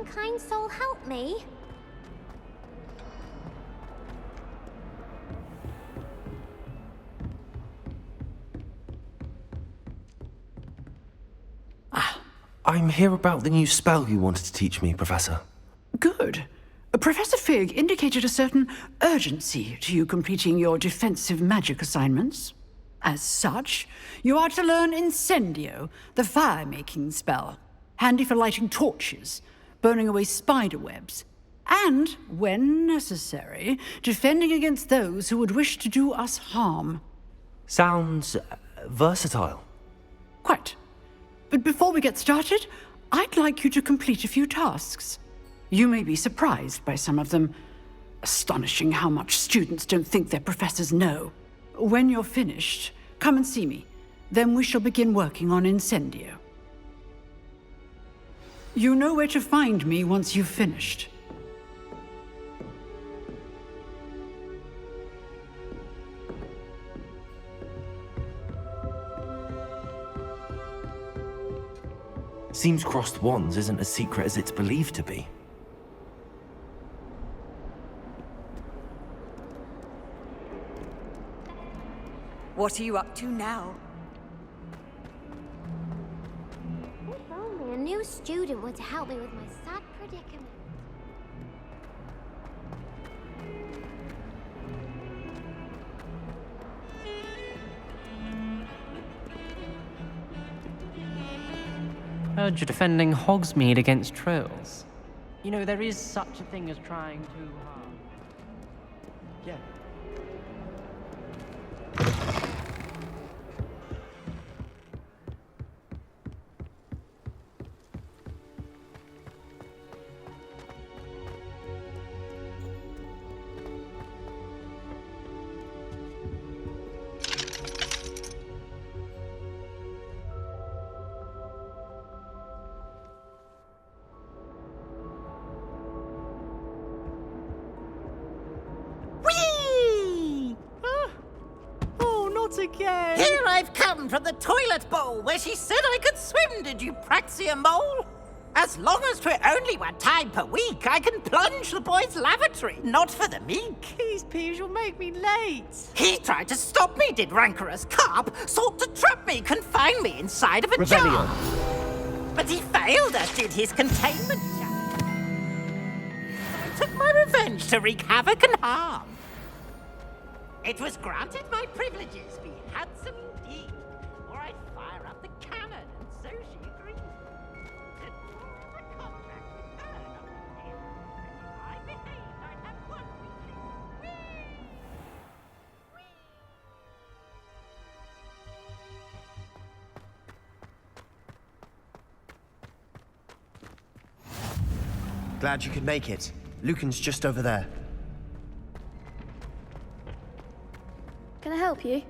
kind soul help me? I'm here about the new spell you wanted to teach me, Professor. Good. Professor Fig indicated a certain urgency to you completing your defensive magic assignments. As such, you are to learn Incendio, the fire-making spell, handy for lighting torches, burning away spider webs, and, when necessary, defending against those who would wish to do us harm. Sounds versatile. Quite. But before we get started, I'd like you to complete a few tasks. You may be surprised by some of them. Astonishing how much students don't think their professors know. When you're finished, come and see me. Then we shall begin working on Incendio. You know where to find me once you've finished. Seems crossed wands isn't as secret as it's believed to be. What are you up to now? If only a new student were to help me with my sad predicament. Heard you're defending Hogsmeade against trolls. You know, there is such a thing as trying too hard. Yeah. Again. Here I've come from the toilet bowl where she said I could swim, did you praxia mole? As long as 'twere only one time per week, I can plunge the boy's lavatory, not for the meek. These peeves will make me late. He tried to stop me, did rancorous carp, sought to trap me, confine me inside of a Rebellion. jar. But he failed, as did his containment jar. I took my revenge to wreak havoc and harm. It was granted my privileges be handsome indeed, or I'd fire up the cannon, and so she agreed. Then for the contract with her not to live, and if I behaved, I'd have one weekly. Glad you could make it. Lucan's just over there. Can I help you?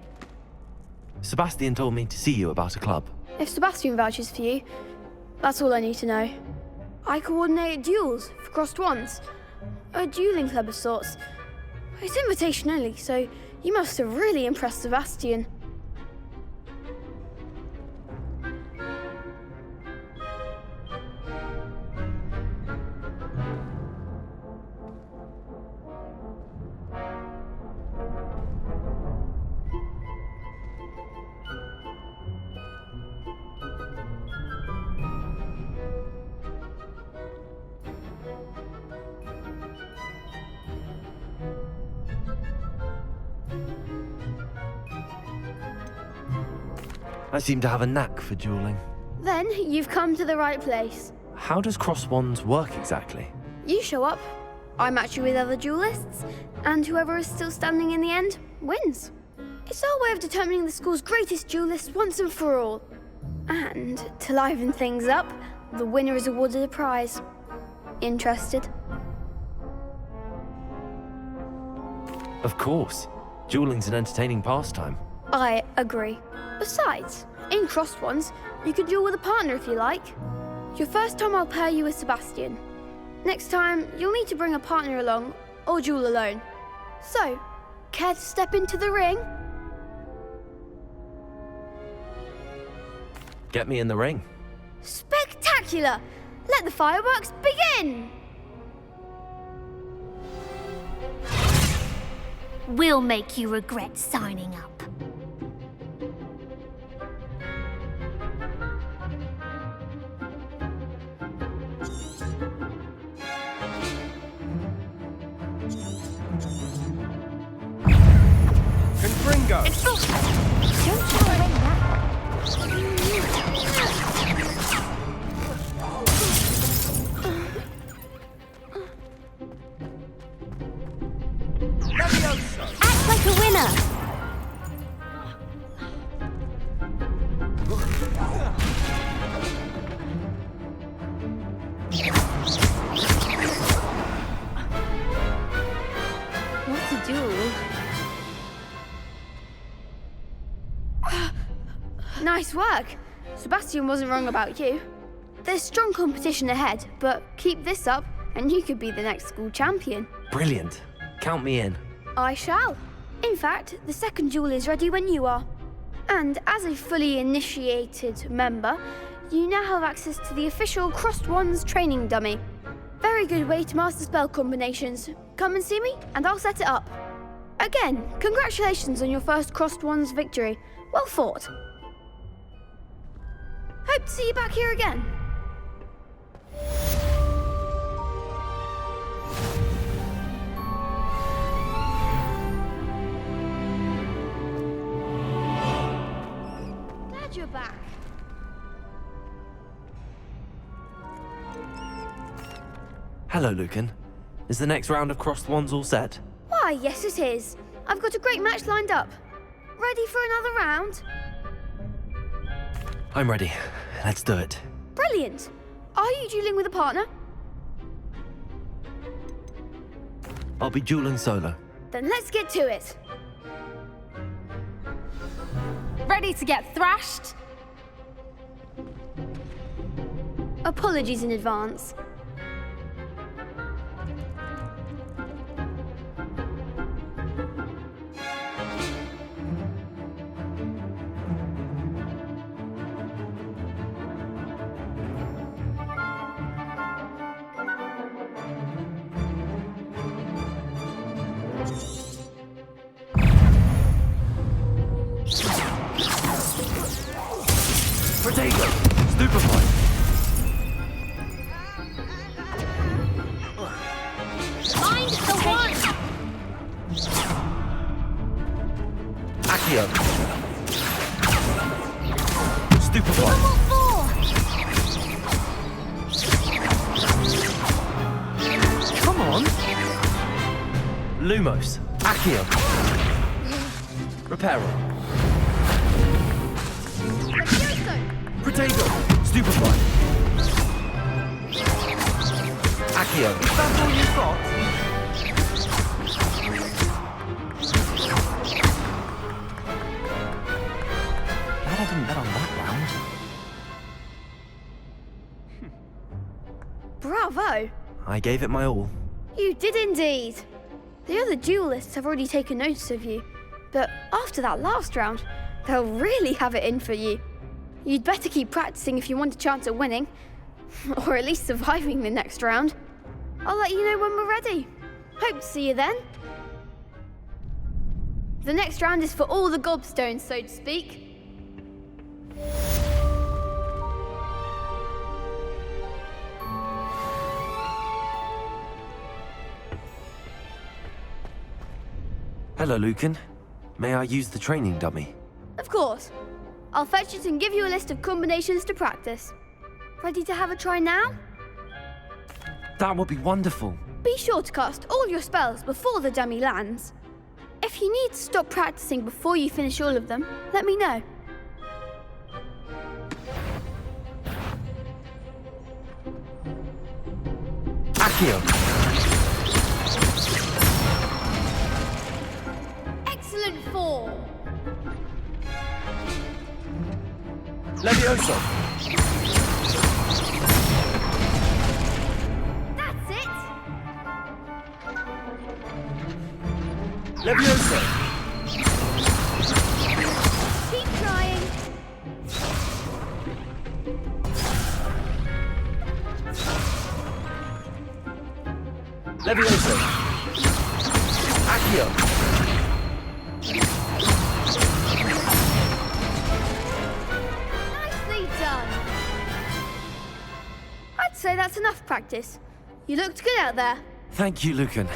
Sebastian told me to see you about a club. If Sebastian vouches for you, that's all I need to know. I coordinate duels for crossed wands. A dueling club of sorts. It's invitation only, so you must have really impressed Sebastian. I seem to have a knack for dueling. Then you've come to the right place. How does cross wands work exactly? You show up, I match you with other duelists, and whoever is still standing in the end wins. It's our way of determining the school's greatest duelist once and for all. And to liven things up, the winner is awarded a prize. Interested? Of course. Dueling's an entertaining pastime. I agree. Besides, in crossed ones, you can duel with a partner if you like. Your first time I'll pair you with Sebastian. Next time, you'll need to bring a partner along, or duel alone. So, care to step into the ring? Get me in the ring. Spectacular! Let the fireworks begin! We'll make you regret signing up. Confringo! Don't try to win that. Act like a winner. What to do? Nice work. Sebastian wasn't wrong about you. There's strong competition ahead, but keep this up and you could be the next school champion. Brilliant. Count me in. I shall. In fact, the second duel is ready when you are. And as a fully initiated member, you now have access to the official Crossed Wands training dummy. Very good way to master spell combinations. Come and see me and I'll set it up. Again, congratulations on your first Crossed Wands victory. Well fought. Hope to see you back here again. Glad you're back. Hello, Lucan. Is the next round of Crossed Wands all set? Why, yes it is. I've got a great match lined up. Ready for another round? I'm ready. Let's do it. Brilliant. Are you dueling with a partner? I'll be dueling solo. Then let's get to it. Ready to get thrashed? Apologies in advance. Protego! Stupefy! Find the one! Accio! Stupefy! Normal 4! Come on! Lumos! Accio! Reparo! Protego! Stupefy! Accio! Is that all you've got? Glad I didn't bet on that round. Bravo! I gave it my all. You did indeed. The other duelists have already taken notice of you, but after that last round, they'll really have it in for you. You'd better keep practicing if you want a chance at winning, or at least surviving the next round. I'll let you know when we're ready. Hope to see you then. The next round is for all the gobstones, so to speak. Hello, Lucan. May I use the training dummy? Of course. I'll fetch it and give you a list of combinations to practice. Ready to have a try now? That would be wonderful. Be sure to cast all your spells before the dummy lands. If you need to stop practicing before you finish all of them, let me know. Accio! Excellent form. Levioso! That's it. Levioso! Keep trying. Levioso. Accio. Nicely done. I'd say that's enough practice. You looked good out there. Thank you, Lucan.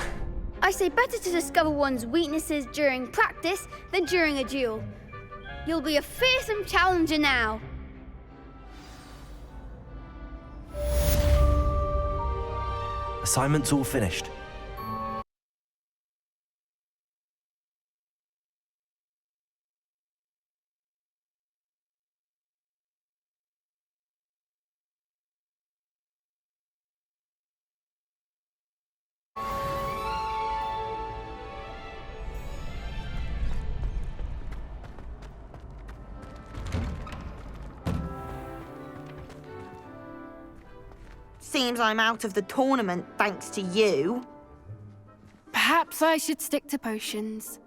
I say better to discover one's weaknesses during practice than during a duel. You'll be a fearsome challenger now. Assignment's all finished. Seems I'm out of the tournament thanks to you. Perhaps I should stick to potions.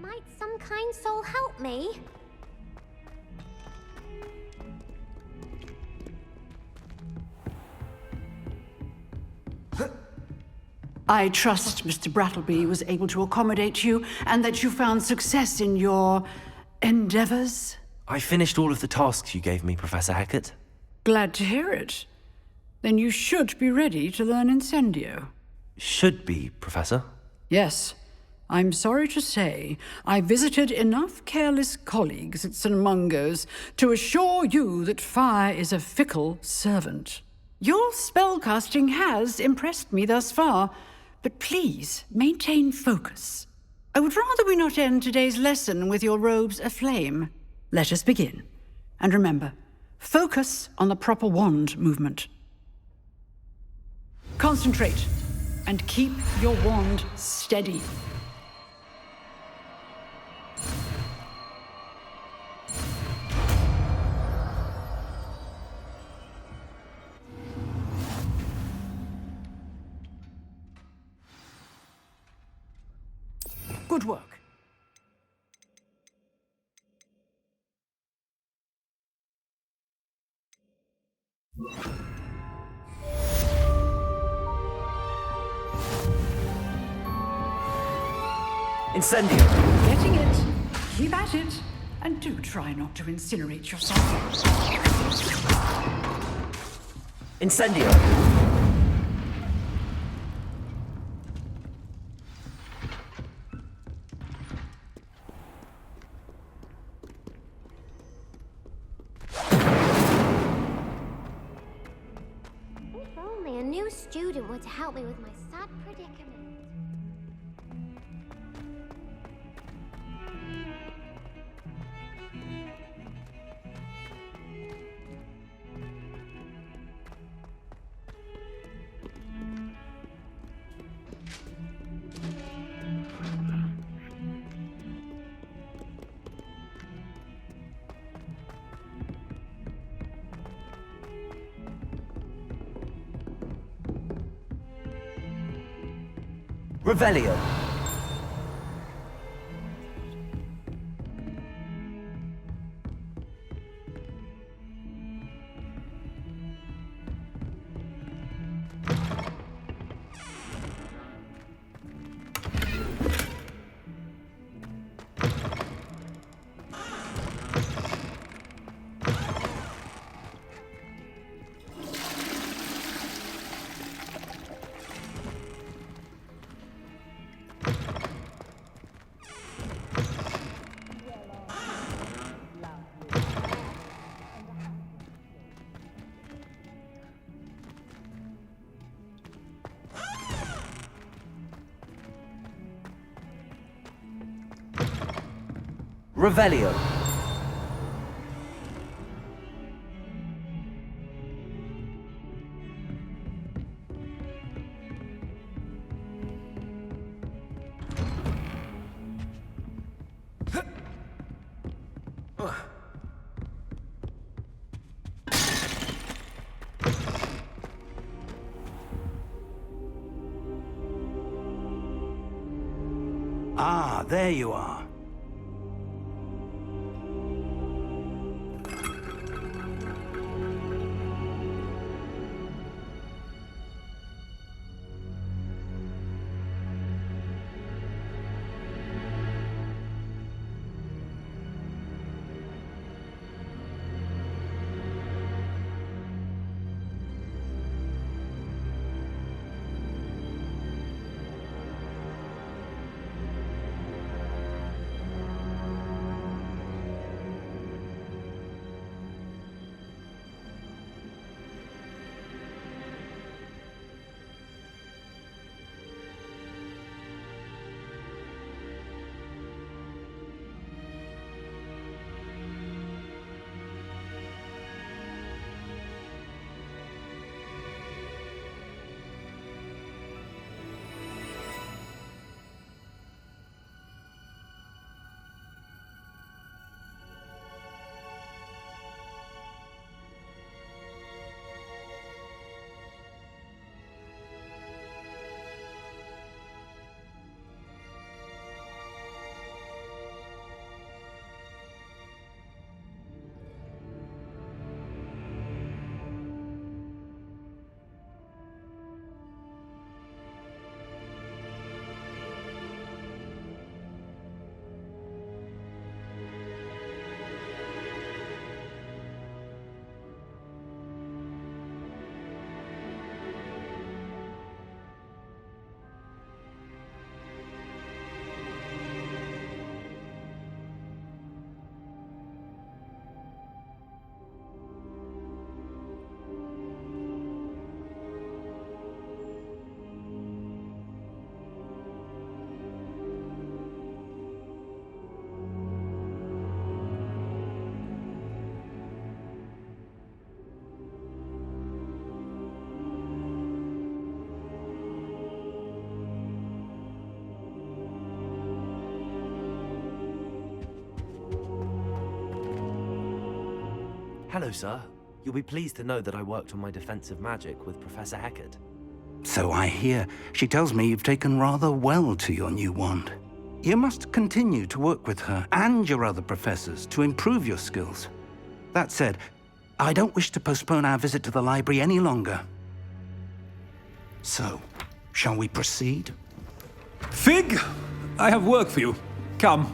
Might some kind soul help me? I trust Mr. Brattleby was able to accommodate you and that you found success in your endeavors. I finished all of the tasks you gave me, Professor Hecat. Glad to hear it. Then you should be ready to learn Incendio. Should be, Professor. Yes. I'm sorry to say, I visited enough careless colleagues at St. Mungo's to assure you that fire is a fickle servant. Your spellcasting has impressed me thus far, but please maintain focus. I would rather we not end today's lesson with your robes aflame. Let us begin. And remember, focus on the proper wand movement. Concentrate and keep your wand steady. Good work. Incendio. Getting it. Keep at it. And do try not to incinerate yourself. Incendio. If only a new student were to help me with my sad predicament. Revelio. Revelio. Ah, there you are. Hello, sir. You'll be pleased to know that I worked on my defensive magic with Professor Heckard. So I hear. She tells me you've taken rather well to your new wand. You must continue to work with her and your other professors to improve your skills. That said, I don't wish to postpone our visit to the library any longer. So, shall we proceed? Fig! I have work for you. Come.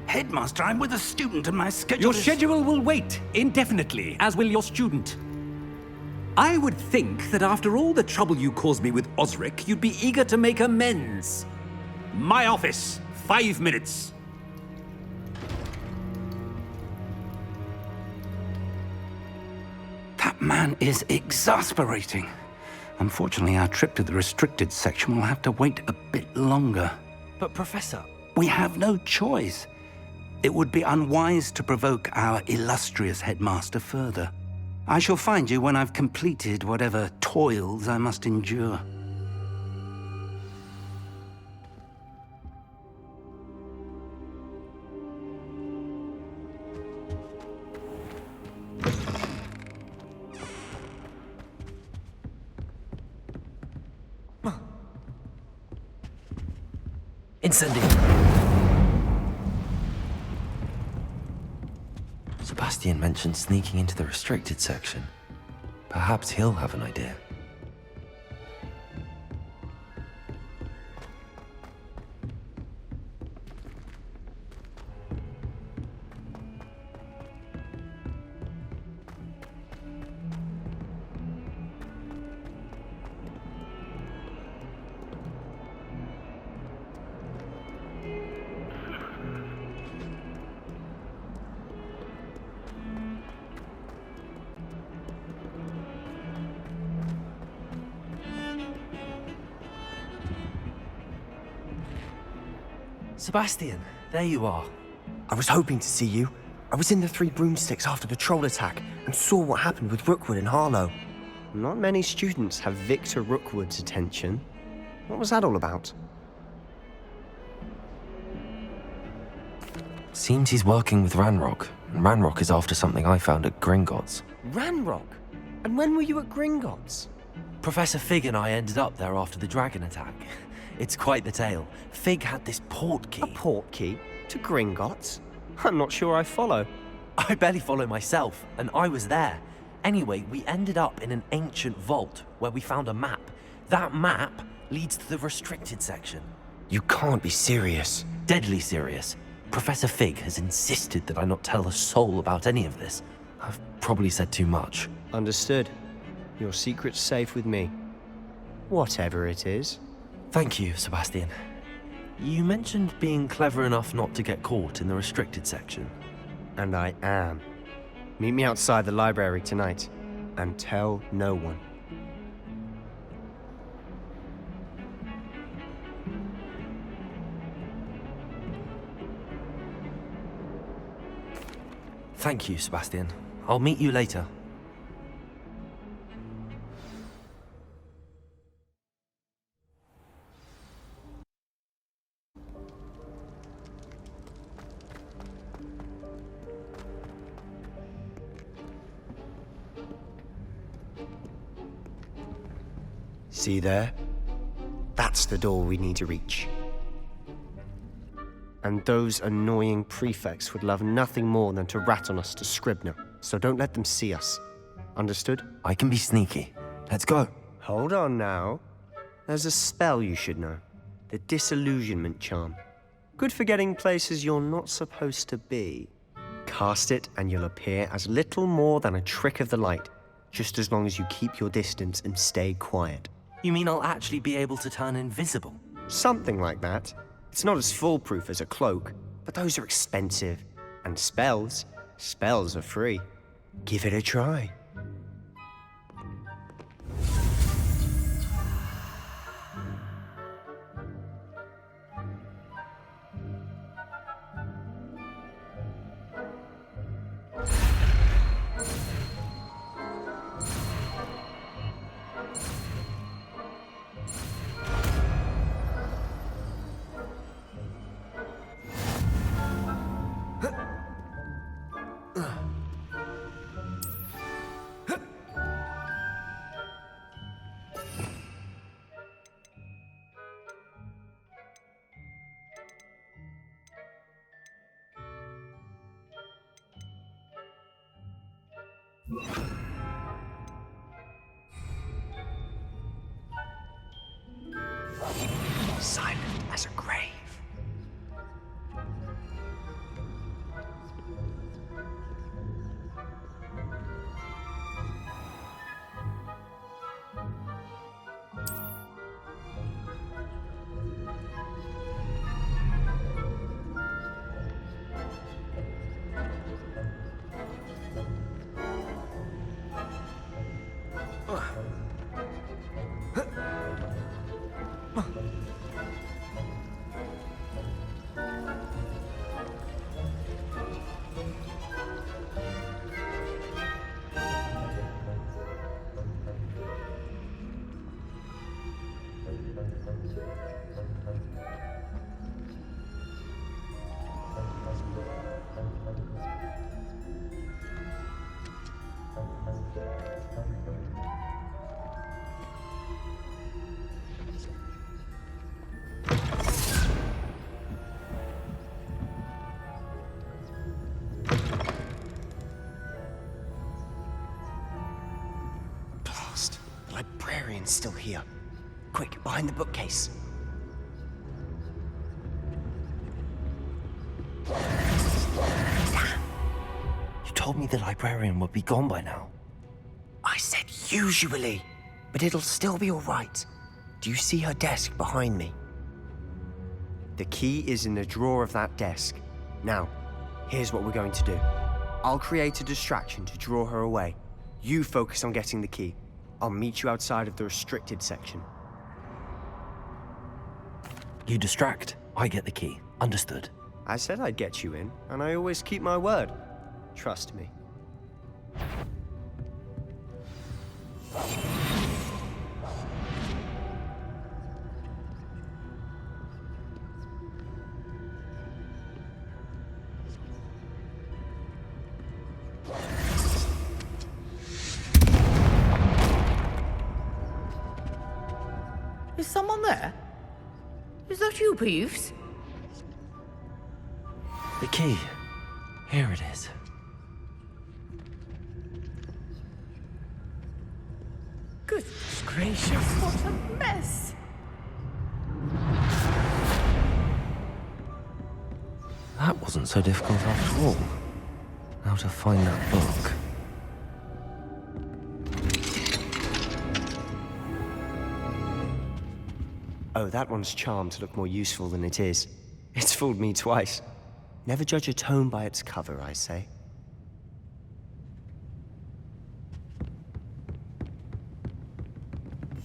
Headmaster, I'm with a student and my schedule Your is... schedule will wait indefinitely, as will your student. I would think that after all the trouble you caused me with Osric, you'd be eager to make amends. My office, 5 minutes. That man is exasperating. Unfortunately, our trip to the restricted section will have to wait a bit longer. But, Professor... We have no choice. It would be unwise to provoke our illustrious headmaster further. I shall find you when I've completed whatever toils I must endure. Incendio! Sebastian mentioned sneaking into the restricted section. Perhaps he'll have an idea. Sebastian, there you are. I was hoping to see you. I was in the Three Broomsticks after the troll attack and saw what happened with Rookwood and Harlow. Not many students have Victor Rookwood's attention. What was that all about? Seems he's working with Ranrock, and Ranrock is after something I found at Gringotts. Ranrock? And when were you at Gringotts? Professor Fig and I ended up there after the dragon attack. It's quite the tale. Fig had this port key. A port key? To Gringotts? I'm not sure I follow. I barely follow myself, and I was there. Anyway, we ended up in an ancient vault where we found a map. That map leads to the restricted section. You can't be serious. Deadly serious. Professor Fig has insisted that I not tell a soul about any of this. I've probably said too much. Understood. Your secret's safe with me. Whatever it is. Thank you, Sebastian. You mentioned being clever enough not to get caught in the restricted section. And I am. Meet me outside the library tonight, and tell no one. Thank you, Sebastian. I'll meet you later. See there? That's the door we need to reach. And those annoying prefects would love nothing more than to rat on us to Scribner, so don't let them see us. Understood? I can be sneaky. Let's go. Hold on now. There's a spell you should know. The Disillusionment Charm. Good for getting places you're not supposed to be. Cast it and you'll appear as little more than a trick of the light, just as long as you keep your distance and stay quiet. You mean I'll actually be able to turn invisible? Something like that. It's not as foolproof as a cloak, but those are expensive. And spells are free. Give it a try. Silent as a grave. It's still here. Quick, behind the bookcase. Damn. You told me the librarian would be gone by now. I said usually, but it'll still be all right. Do you see her desk behind me? The key is in the drawer of that desk. Now, here's what we're going to do. I'll create a distraction to draw her away. You focus on getting the key. I'll meet you outside of the restricted section. You distract, I get the key. Understood. I said I'd get you in, and I always keep my word. Trust me. Is someone there? Is that you, Peeves? The key. Here it is. Goodness gracious, what a mess! That wasn't so difficult after all. Now to find that book. Oh, that one's charmed to look more useful than it is. It's fooled me twice. Never judge a tome by its cover, I say.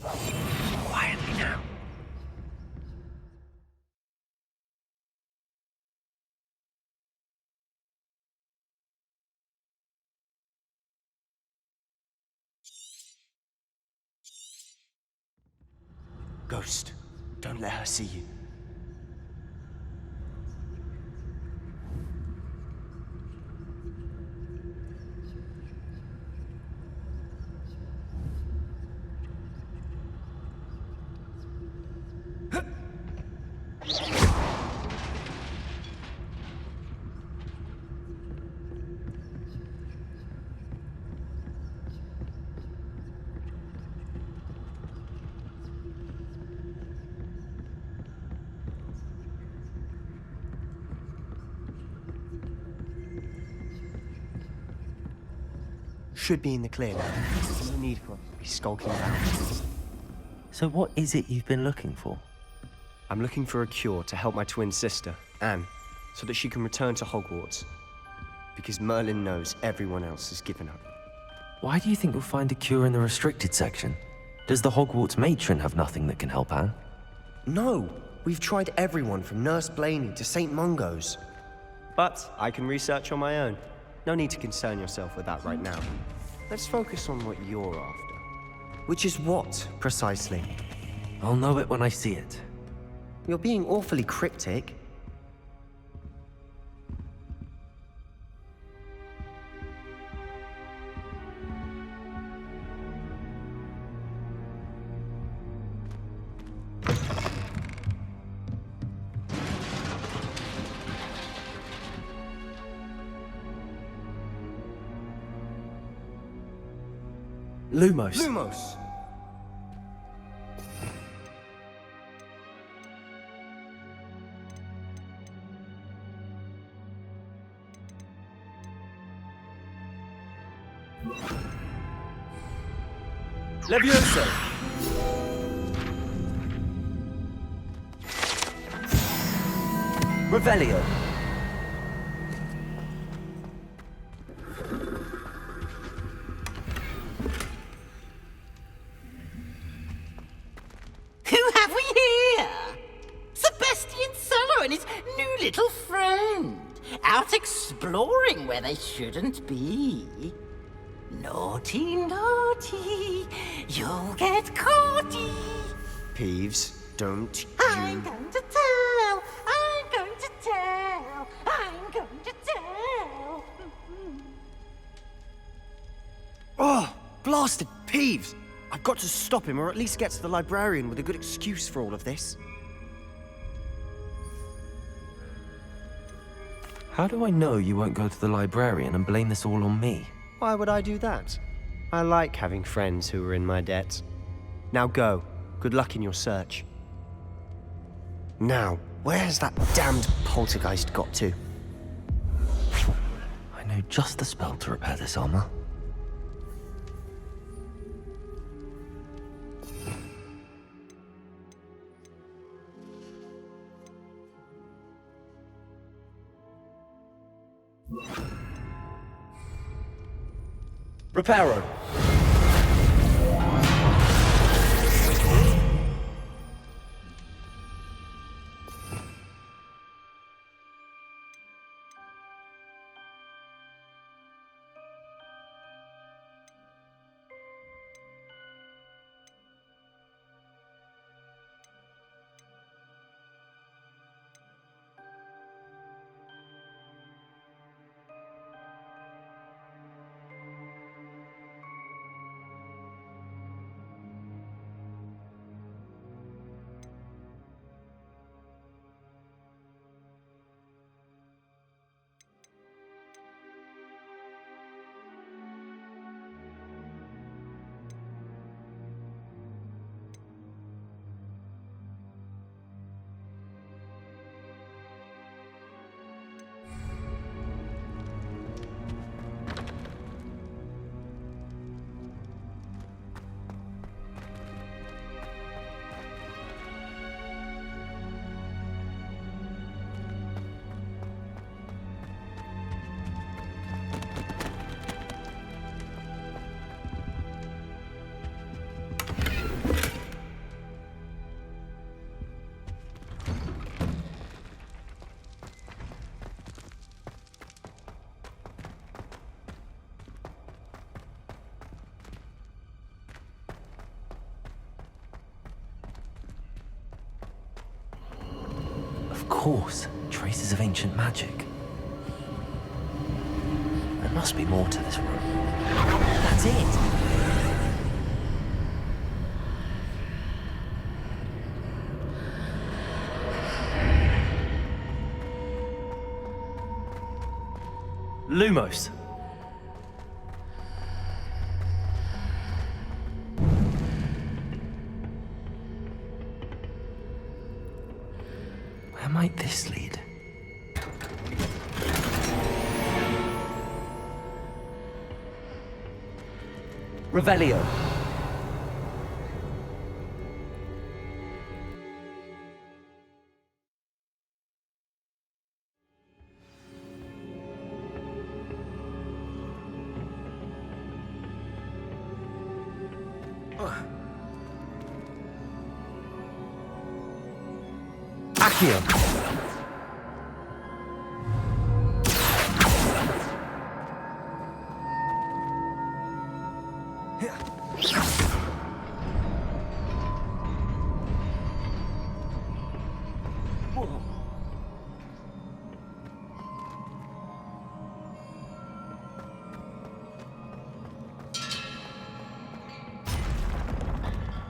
Quietly now. Ghost, don't let her see you. Should be in the clear now. No need for us to be skulking about. So what is it you've been looking for? I'm looking for a cure to help my twin sister, Anne, so that she can return to Hogwarts. Because Merlin knows everyone else has given up. Why do you think you'll find a cure in the restricted section? Does the Hogwarts matron have nothing that can help Anne? No! We've tried everyone from Nurse Blaney to St. Mungo's. But I can research on my own. No need to concern yourself with that right now. Let's focus on what you're after. Which is what, precisely? I'll know it when I see it. You're being awfully cryptic. Lumos. Lumos! Levioso! Revelio! Who have we here? Sebastian Sallow and his new little friend. Out exploring where they shouldn't be. Naughty, naughty, you'll get caughty. Peeves, don't I'm you... going to tell, I'm going to tell, I'm going to tell. Oh, blasted Peeves! I've got to stop him, or at least get to the librarian with a good excuse for all of this. How do I know you won't go to the librarian and blame this all on me? Why would I do that? I like having friends who are in my debt. Now go. Good luck in your search. Now, where's that damned poltergeist got to? I know just the spell to repair this armor. Reparo. Of course, traces of ancient magic. There must be more to this room. That's it! Lumos. Where might this lead? Revelio. Accio.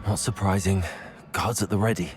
Not surprising. Guards at the ready.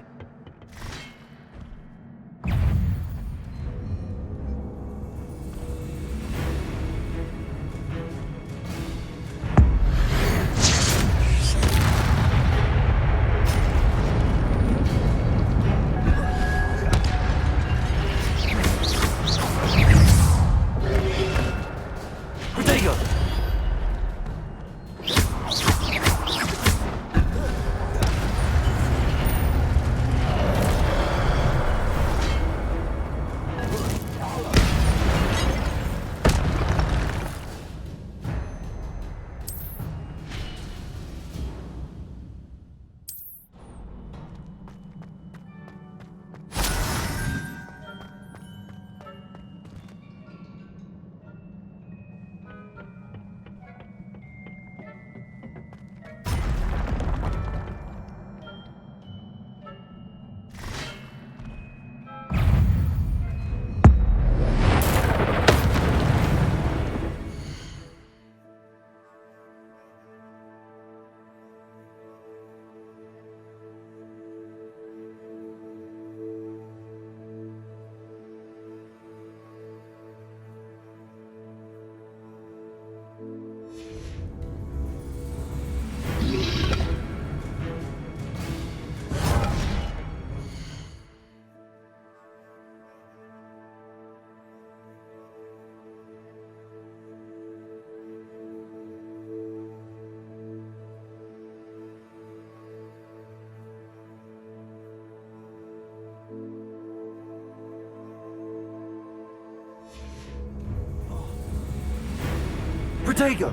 Protego!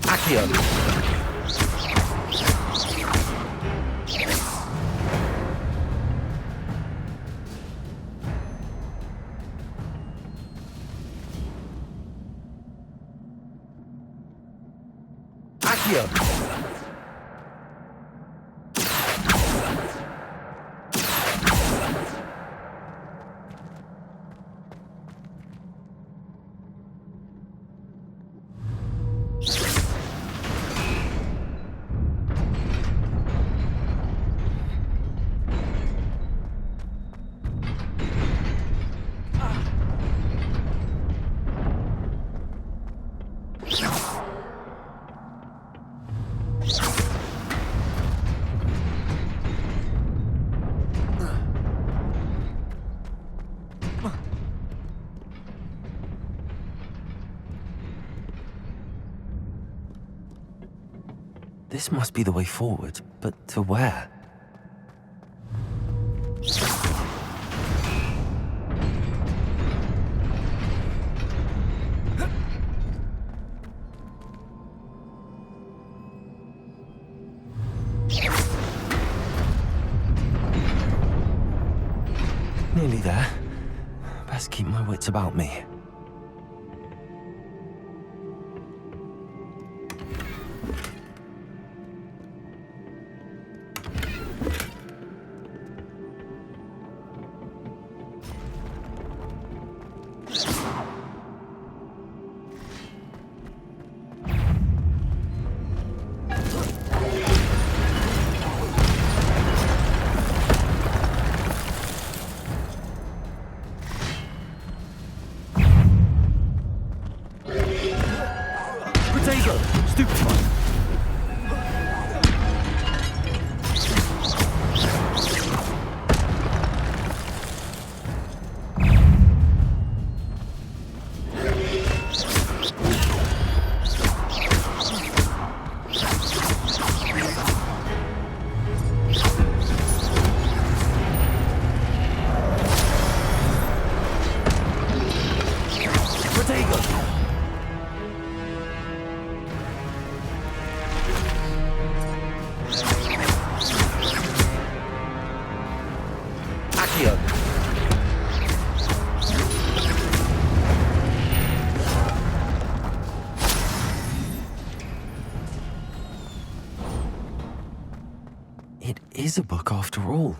Accio! Accio! This must be the way forward, but to where? Nearly there. Best keep my wits about me. It is a book after all.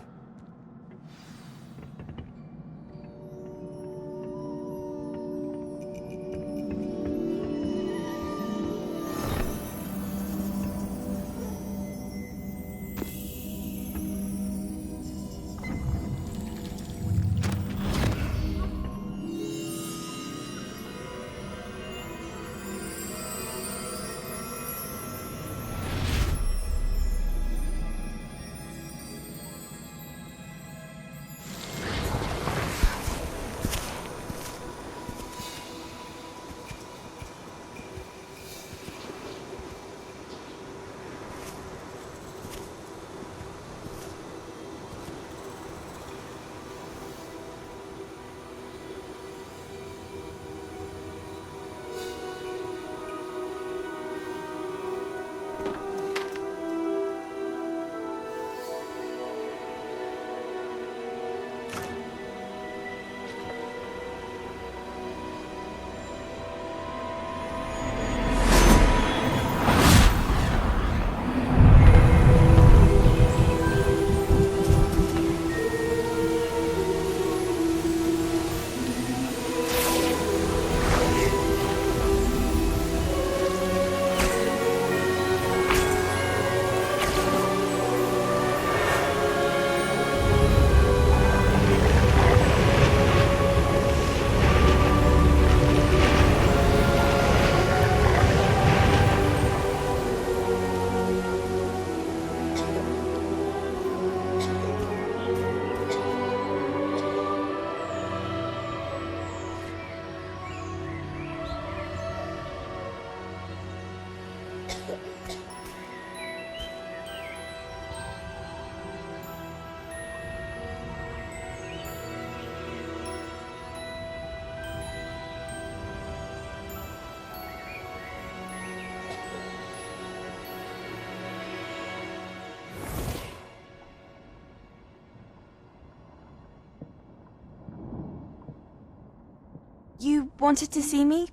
wanted to see me?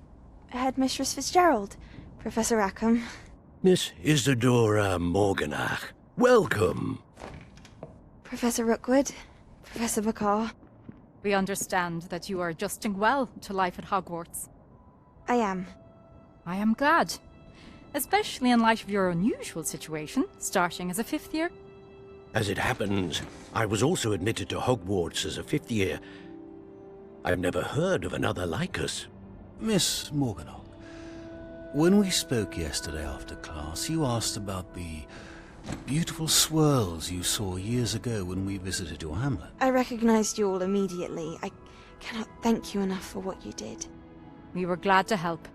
Headmistress Fitzgerald, Professor Rackham. Miss Isadora Morganach, welcome. Professor Rookwood, Professor Bakar. We understand that you are adjusting well to life at Hogwarts. I am. I am glad. Especially in light of your unusual situation, starting as a 5th year. As it happens, I was also admitted to Hogwarts as a 5th year. I've never heard of another like us. Miss Morganach, when we spoke yesterday after class, you asked about the beautiful swirls you saw years ago when we visited your hamlet. I recognized you all immediately. I cannot thank you enough for what you did. We were glad to help.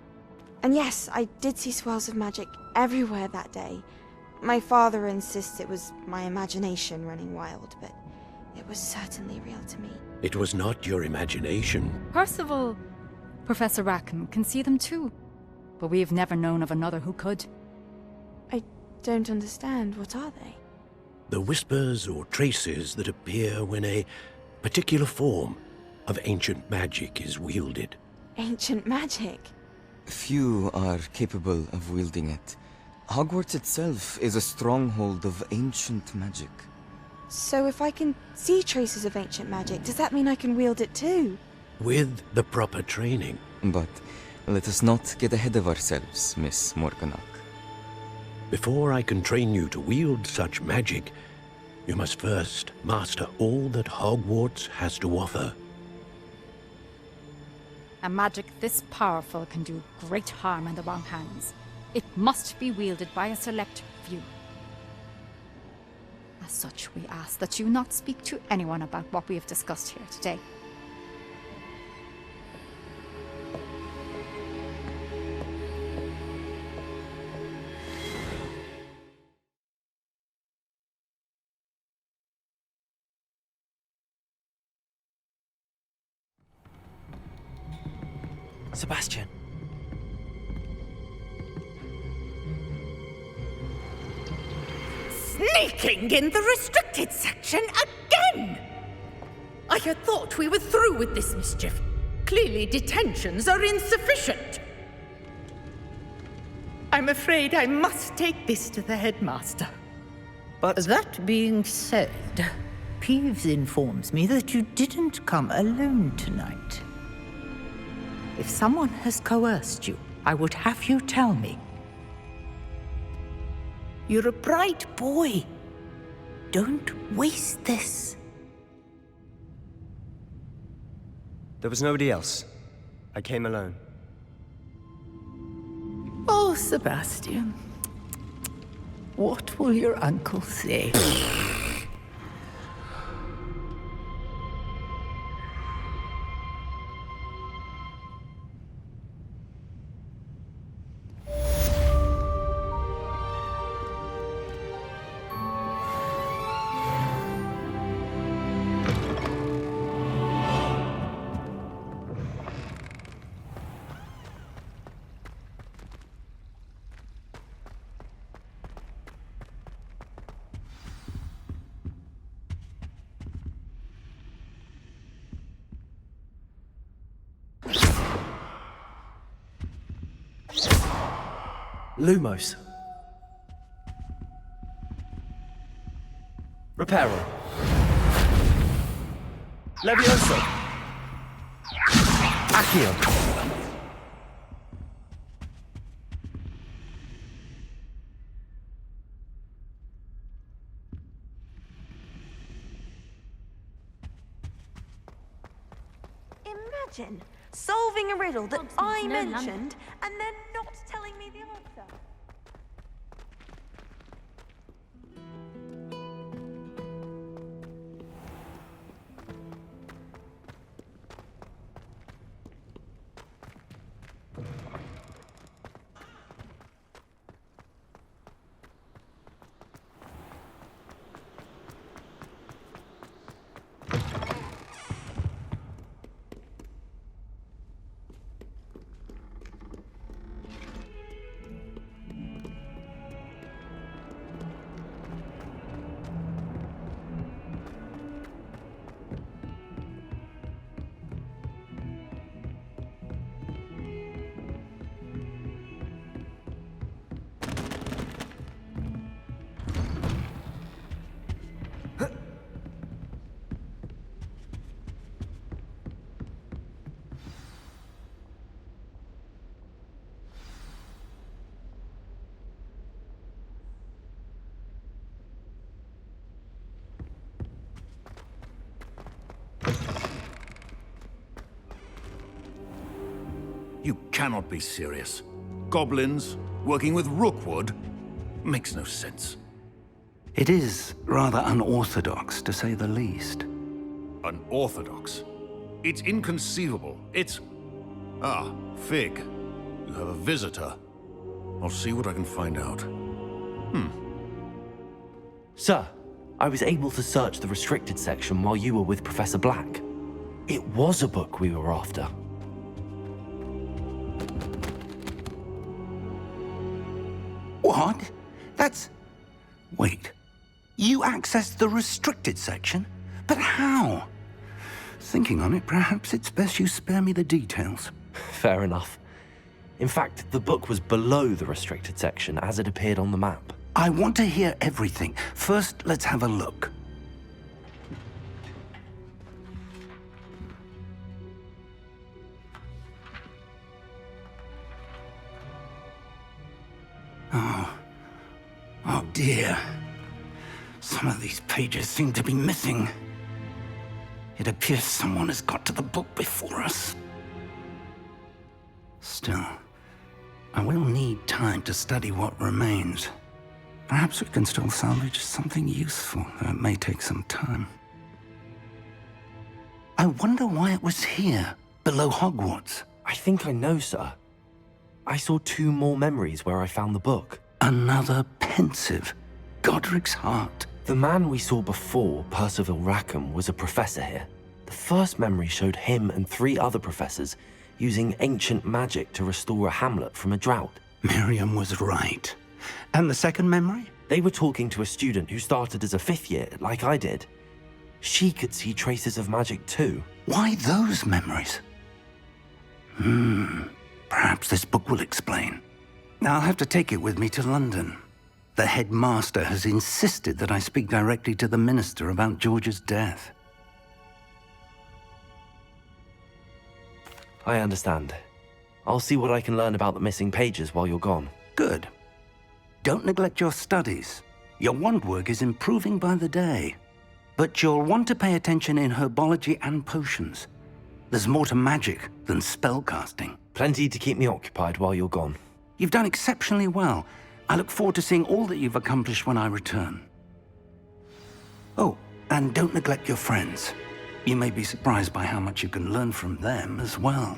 And yes, I did see swirls of magic everywhere that day. My father insists it was my imagination running wild, but it was certainly real to me. It was not your imagination. Percival, Professor Rackham can see them too. But we have never known of another who could. I don't understand. What are they? The whispers or traces that appear when a particular form of ancient magic is wielded. Ancient magic? Few are capable of wielding it. Hogwarts itself is a stronghold of ancient magic. So if I can see traces of ancient magic, does that mean I can wield it too? With the proper training. But let us not get ahead of ourselves, Miss Morganach. Before I can train you to wield such magic, you must first master all that Hogwarts has to offer. A magic this powerful can do great harm in the wrong hands. It must be wielded by a select few. As such, we ask that you not speak to anyone about what we have discussed here today. Sebastian. Sneaking in the restricted section again! I had thought we were through with this mischief. Clearly detentions are insufficient. I'm afraid I must take this to the headmaster. But that being said, Peeves informs me that you didn't come alone tonight. If someone has coerced you, I would have you tell me. You're a bright boy. Don't waste this. There was nobody else. I came alone. Oh, Sebastian. What will your uncle say? Lumos. Reparo. Levioso. Accio. Imagine solving a riddle that I mentioned and then not telling me the answer. You cannot be serious. Goblins working with Rookwood? Makes no sense. It is rather unorthodox, to say the least. Unorthodox? It's inconceivable. It's... Ah, Fig. You have a visitor. I'll see what I can find out. Sir, I was able to search the restricted section while you were with Professor Black. It was a book we were after. What? That's... Wait. You accessed the restricted section? But how? Thinking on it, perhaps it's best you spare me the details. Fair enough. In fact, the book was below the restricted section as it appeared on the map. I want to hear everything. First, let's have a look. Oh dear. Some of these pages seem to be missing. It appears someone has got to the book before us. Still, I will need time to study what remains. Perhaps we can still salvage something useful, though it may take some time. I wonder why it was here, below Hogwarts. I think I know, sir. I saw 2 more memories where I found the book. Another pensive. Godric's heart. The man we saw before, Percival Rackham, was a professor here. The first memory showed him and 3 other professors using ancient magic to restore a hamlet from a drought. Miriam was right. And the second memory? They were talking to a student who started as a 5th year, like I did. She could see traces of magic too. Why those memories? Perhaps this book will explain. I'll have to take it with me to London. The headmaster has insisted that I speak directly to the minister about George's death. I understand. I'll see what I can learn about the missing pages while you're gone. Good. Don't neglect your studies. Your wand work is improving by the day. But you'll want to pay attention in herbology and potions. There's more to magic than spellcasting. Plenty to keep me occupied while you're gone. You've done exceptionally well. I look forward to seeing all that you've accomplished when I return. Oh, and don't neglect your friends. You may be surprised by how much you can learn from them as well.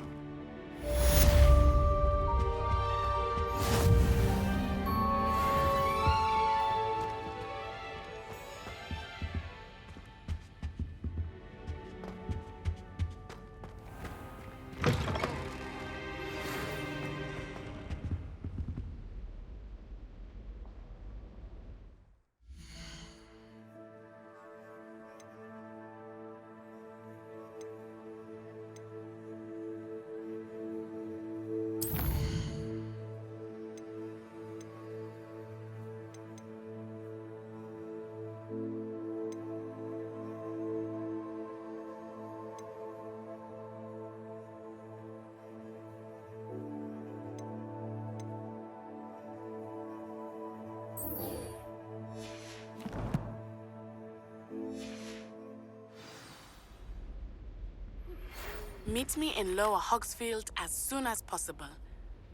Meet me in Lower Hogsfield as soon as possible.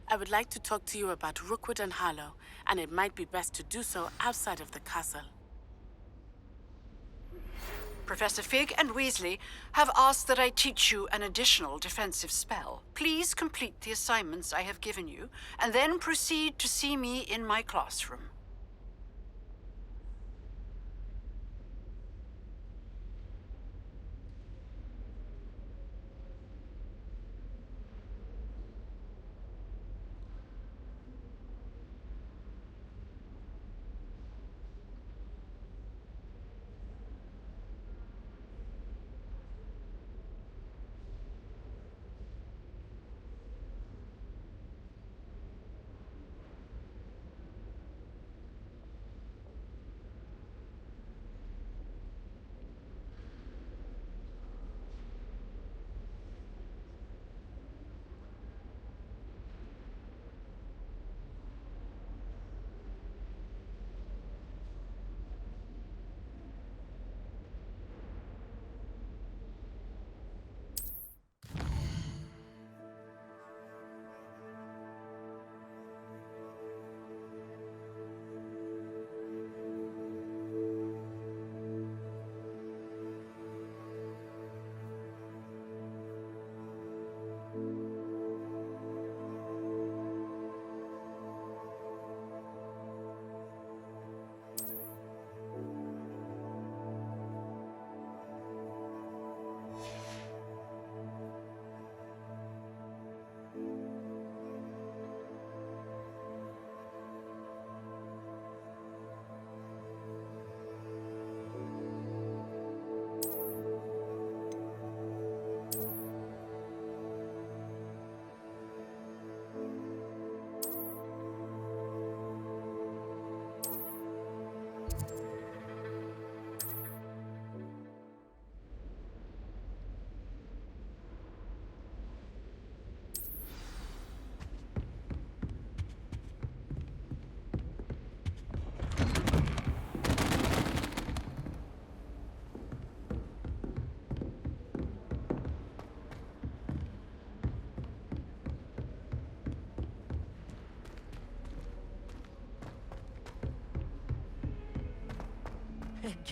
I would like to talk to you about Rookwood and Harlow, and it might be best to do so outside of the castle. Professor Fig and Weasley have asked that I teach you an additional defensive spell. Please complete the assignments I have given you, and then proceed to see me in my classroom.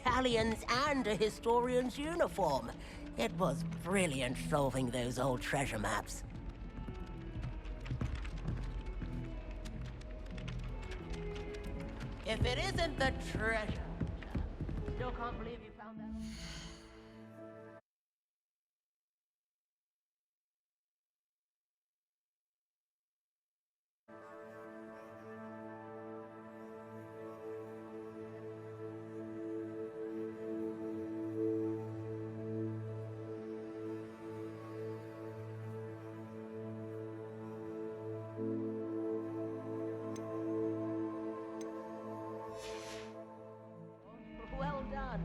galleons and a historian's uniform. It was brilliant solving those old treasure maps. If it isn't the treasure, still can't believe you found that. Well done.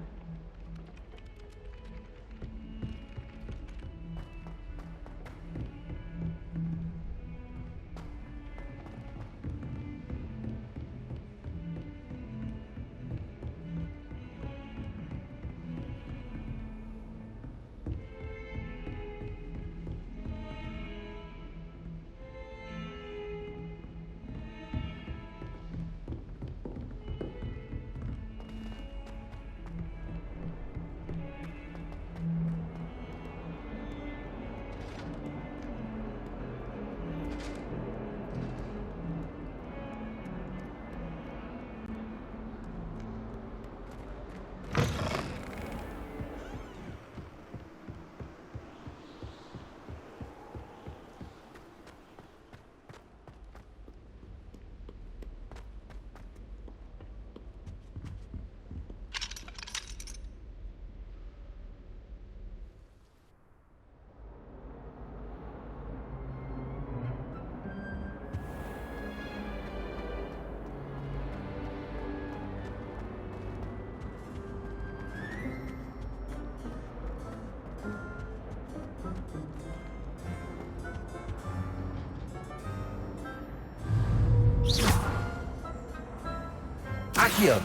Accio!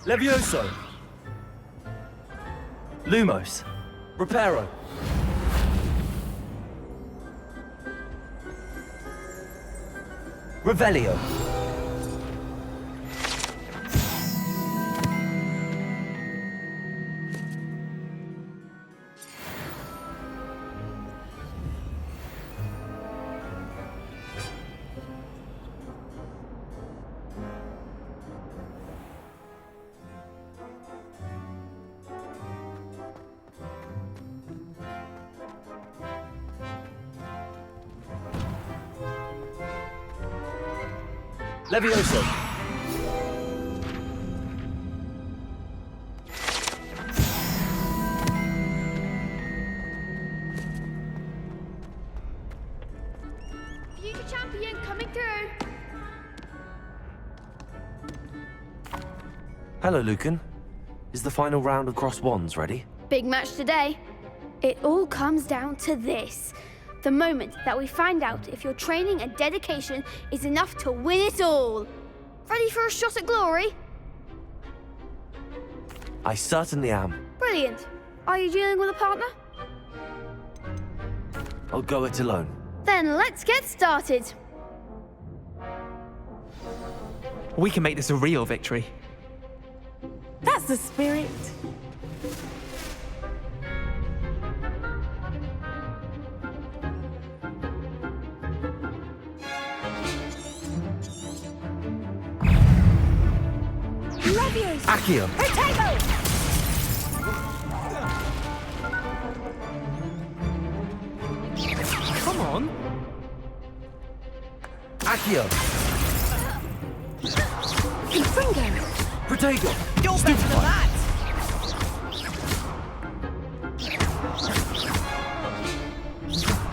Levioso! Lumos! Reparo! Revelio! Levioso! Future champion coming through. Hello, Lucan. Is the final round of Cross Wands ready? Big match today. It all comes down to this. The moment that we find out if your training and dedication is enough to win it all. Ready for a shot at glory? I certainly am. Brilliant. Are you dealing with a partner? I'll go it alone. Then let's get started. We can make this a real victory. That's the spirit. Accio! Come on! Accio! Infringo! Protego! You're better than that!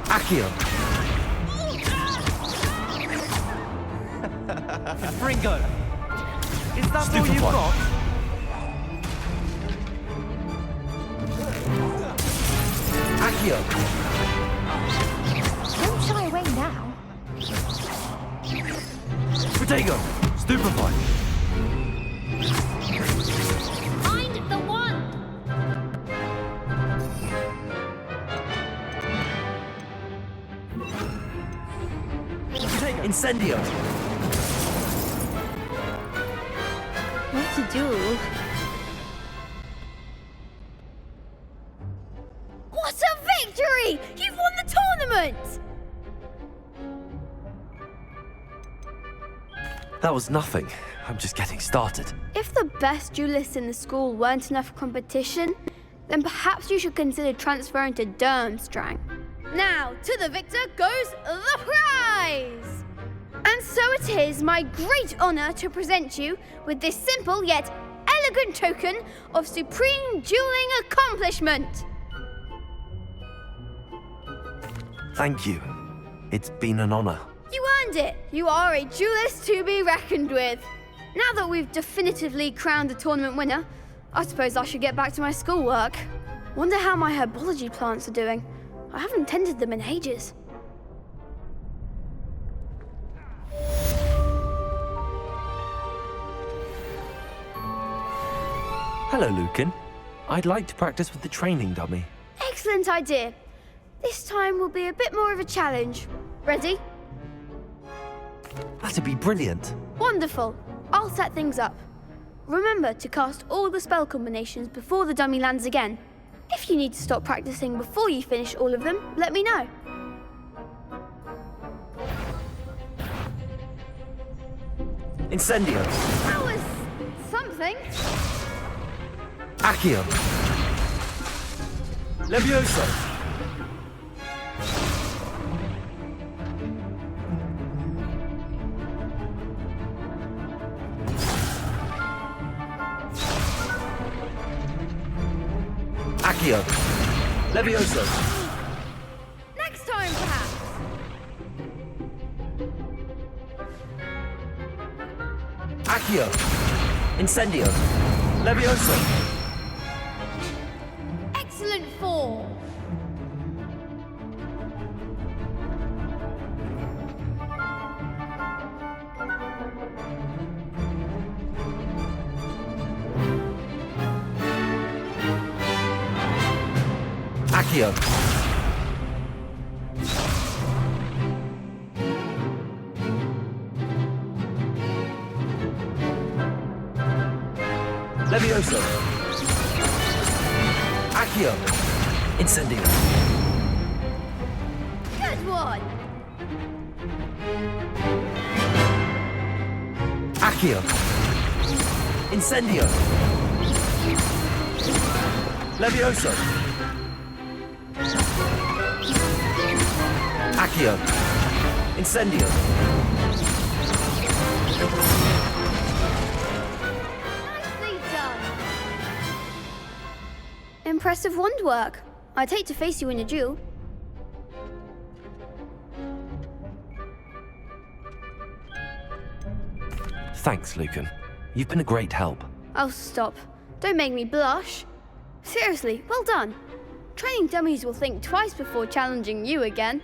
Accio! Fringo! Is that all Stupefy. you've got? Accio! Don't shy away now. Protego! Stupefy! Find the one! Incendio! to duel. What a victory! You've won the tournament! That was nothing. I'm just getting started. If the best duelists in the school weren't enough for competition, then perhaps you should consider transferring to Durmstrang. Now, to the victor goes the prize! And so it is my great honour to present you with this simple yet elegant token of supreme dueling accomplishment. Thank you. It's been an honor. You earned it! You are a duelist to be reckoned with. Now that we've definitively crowned the tournament winner, I suppose I should get back to my schoolwork. Wonder how my herbology plants are doing. I haven't tended them in ages. Hello, Lucan. I'd like to practice with the training dummy. Excellent idea. This time will be a bit more of a challenge. Ready? That'd be brilliant. Wonderful. I'll set things up. Remember to cast all the spell combinations before the dummy lands again. If you need to stop practicing before you finish all of them, let me know. Incendio. That was something. Accio. Levioso. Accio. Levioso. Next time, perhaps. Accio. Incendio. Levioso. Excellent form. Accio. Levioso. Accio. Incendio. Good one. Accio. Incendio. Levioso. Accio. Incendio. Nicely done. Impressive wand work. I'd hate to face you in a duel. Thanks, Lucan. You've been a great help. Oh, stop. Don't make me blush. Seriously, well done. Training dummies will think twice before challenging you again.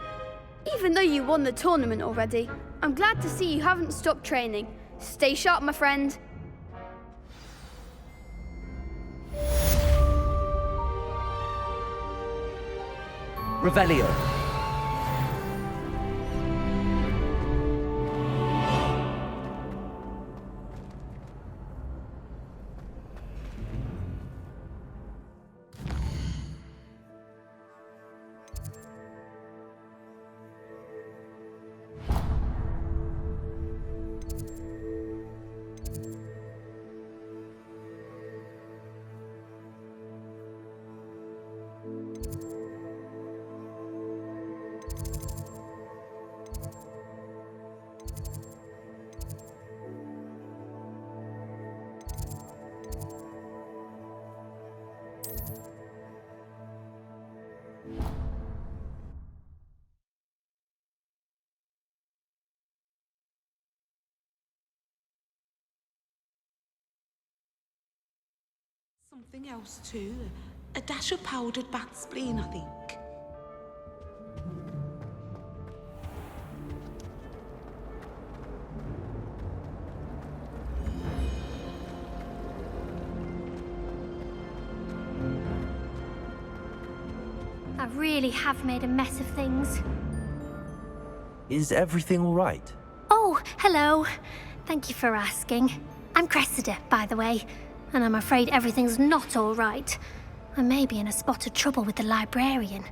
Even though you won the tournament already, I'm glad to see you haven't stopped training. Stay sharp, my friend. Revelio. Something else too. A dash of powdered bat spleen, I think. I really have made a mess of things. Is everything all right? Oh, hello. Thank you for asking. I'm Cressida, by the way, and I'm afraid everything's not all right. I may be in a spot of trouble with the librarian.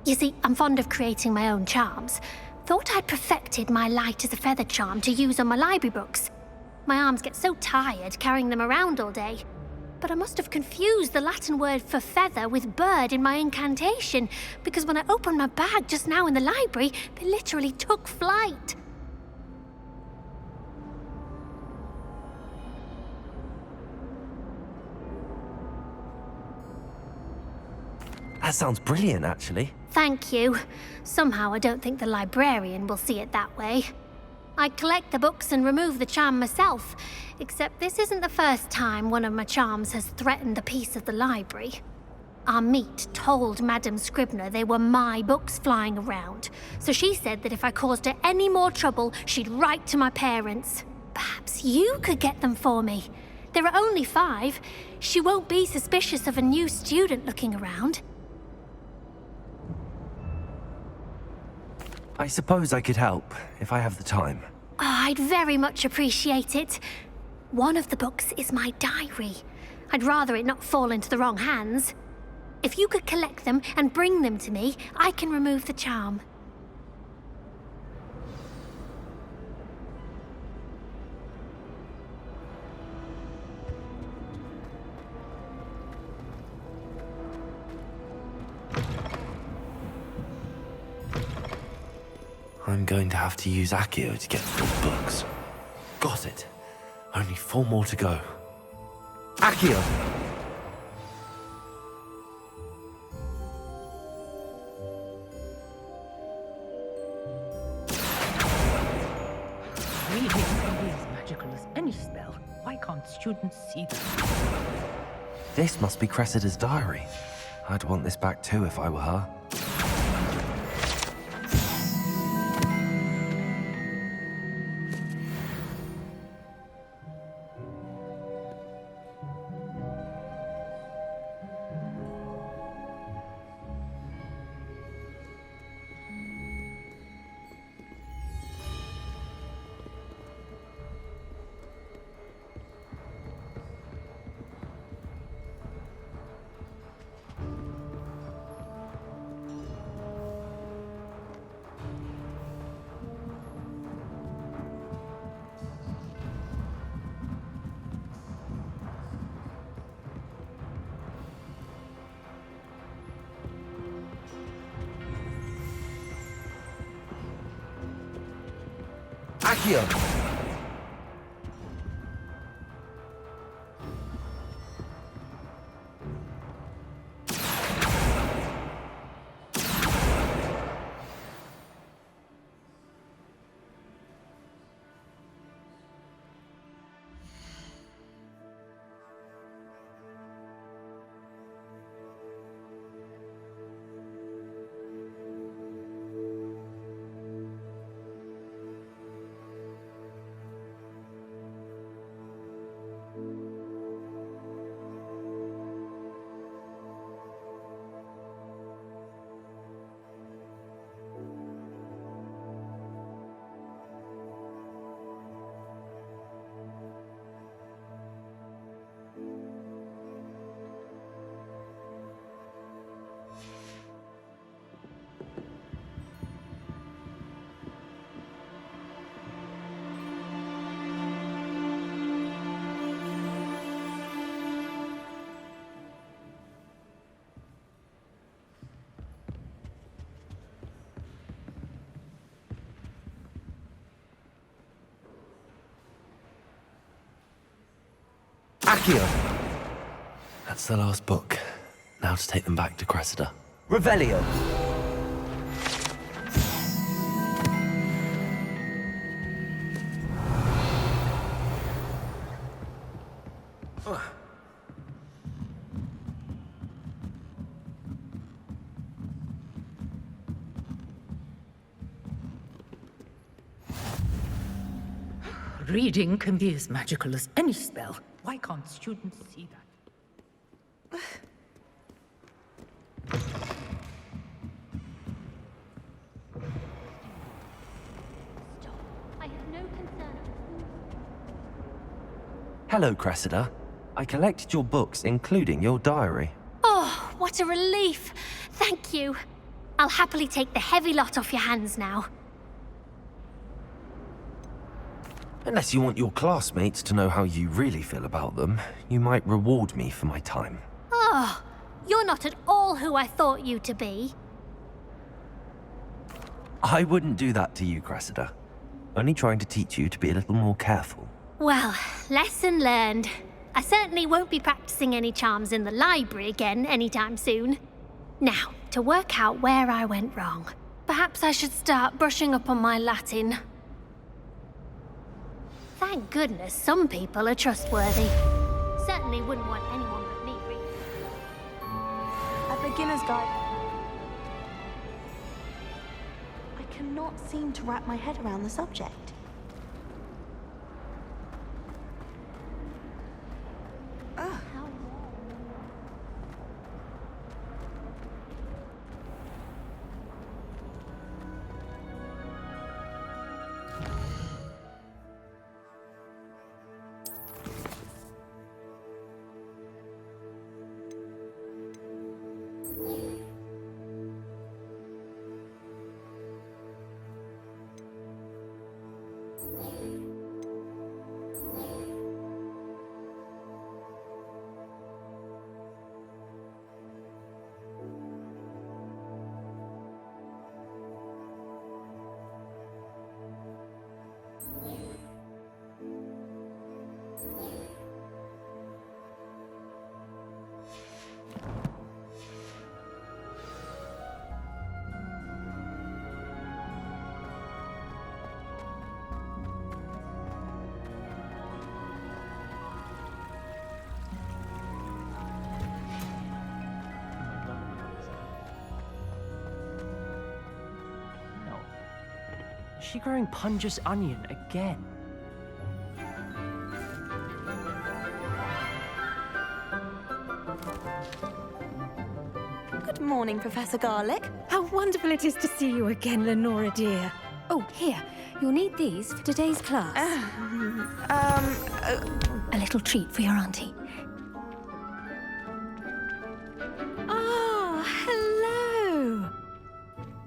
You see, I'm fond of creating my own charms. Thought I'd perfected my light as a feather charm to use on my library books. My arms get so tired carrying them around all day. But I must have confused the Latin word for feather with bird in my incantation, because when I opened my bag just now in the library, they literally took flight. That sounds brilliant, actually. Thank you. Somehow I don't think the librarian will see it that way. I collect the books and remove the charm myself, except this isn't the first time one of my charms has threatened the peace of the library. Our meet told Madame Scribner they were my books flying around, so she said that if I caused her any more trouble, she'd write to my parents. Perhaps you could get them for me. There are only 5. She won't be suspicious of a new student looking around. I suppose I could help, if I have the time. Oh, I'd very much appreciate it. One of the books is my diary. I'd rather it not fall into the wrong hands. If you could collect them and bring them to me, I can remove the charm. I'm going to have to use Accio to get through the books. Got it. Only 4 more to go. Accio! Reading can be as magical as any spell. Why can't students see that? This must be Cressida's diary. I'd want this back too if I were her. Accio! Accio! That's the last book. Now to take them back to Cressida. Revelio! Reading can be as magical as any spell. Why can't students see that? I have no concern. Hello, Cressida. I collected your books, including your diary. Oh, what a relief. Thank you. I'll happily take the heavy lot off your hands now. Unless you want your classmates to know how you really feel about them, you might reward me for my time. Oh, you're not at all who I thought you to be. I wouldn't do that to you, Cressida. Only trying to teach you to be a little more careful. Well, lesson learned. I certainly won't be practicing any charms in the library again anytime soon. Now, to work out where I went wrong. Perhaps I should start brushing up on my Latin. Thank goodness some people are trustworthy. Certainly wouldn't want anyone but me reading. A beginner's guide. I cannot seem to wrap my head around the subject. Is she growing Punja's onion again? Good morning, Professor Garlick. How wonderful it is to see you again, Lenora dear. Oh, here. You'll need these for today's class. A little treat for your auntie. Ah, hello.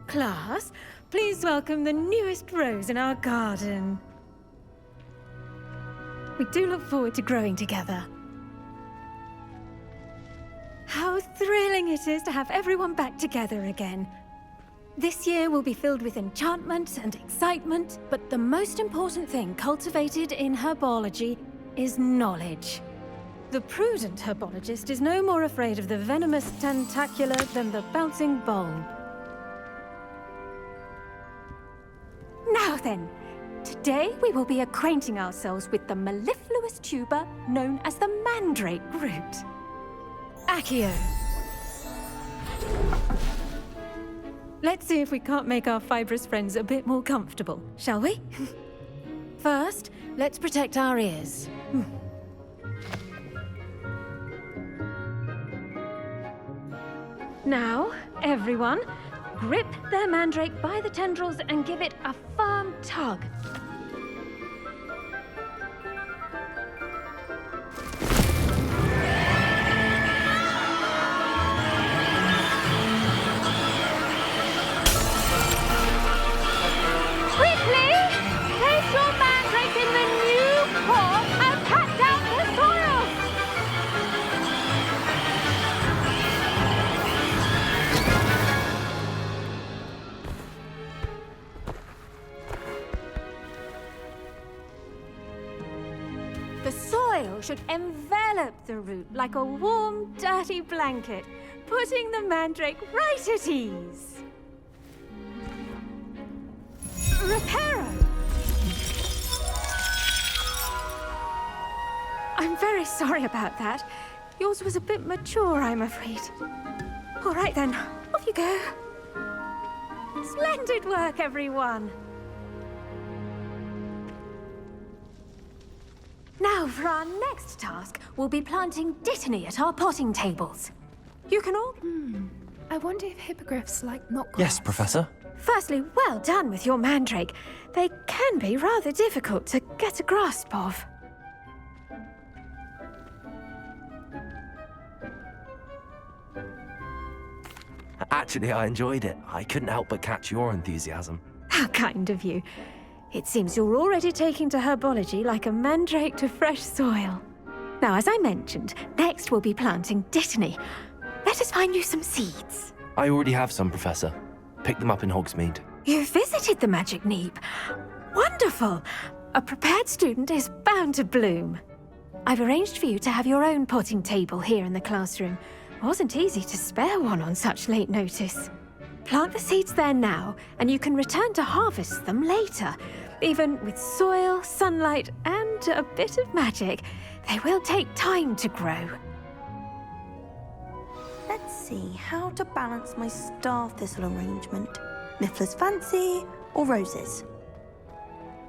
Class, please welcome the newest rose in our garden. We do look forward to growing together. How thrilling it is to have everyone back together again. This year will be filled with enchantment and excitement, but the most important thing cultivated in herbology is knowledge. The prudent herbologist is no more afraid of the venomous tentacula than the bouncing bulb. Now then, today we will be acquainting ourselves with the mellifluous tuber known as the mandrake root. Accio. Let's see if we can't make our fibrous friends a bit more comfortable, shall we? First, let's protect our ears. Now, everyone, grip their mandrake by the tendrils and give it a firm tug. Quickly! Place your mandrake in the new pot and pat down the soil! The soil should envelop the root like a warm, dirty blanket, putting the mandrake right at ease. Reparo! I'm very sorry about that. Yours was a bit mature, I'm afraid. All right then, off you go. Splendid work, everyone. Now, for our next task, we'll be planting dittany at our potting tables. You can all... I wonder if hippogriffs like knotgrass. Yes, Professor. Firstly, well done with your mandrake. They can be rather difficult to get a grasp of. Actually, I enjoyed it. I couldn't help but catch your enthusiasm. How kind of you. It seems you're already taking to herbology like a mandrake to fresh soil. Now, as I mentioned, next we'll be planting Dittany. Let us find you some seeds. I already have some, Professor. Picked them up in Hogsmeade. You visited the Magic Neep. Wonderful! A prepared student is bound to bloom. I've arranged for you to have your own potting table here in the classroom. Wasn't easy to spare one on such late notice. Plant the seeds there now, and you can return to harvest them later. Even with soil, sunlight, and a bit of magic, they will take time to grow. Let's see how to balance my star thistle arrangement. Miffler's Fancy or roses?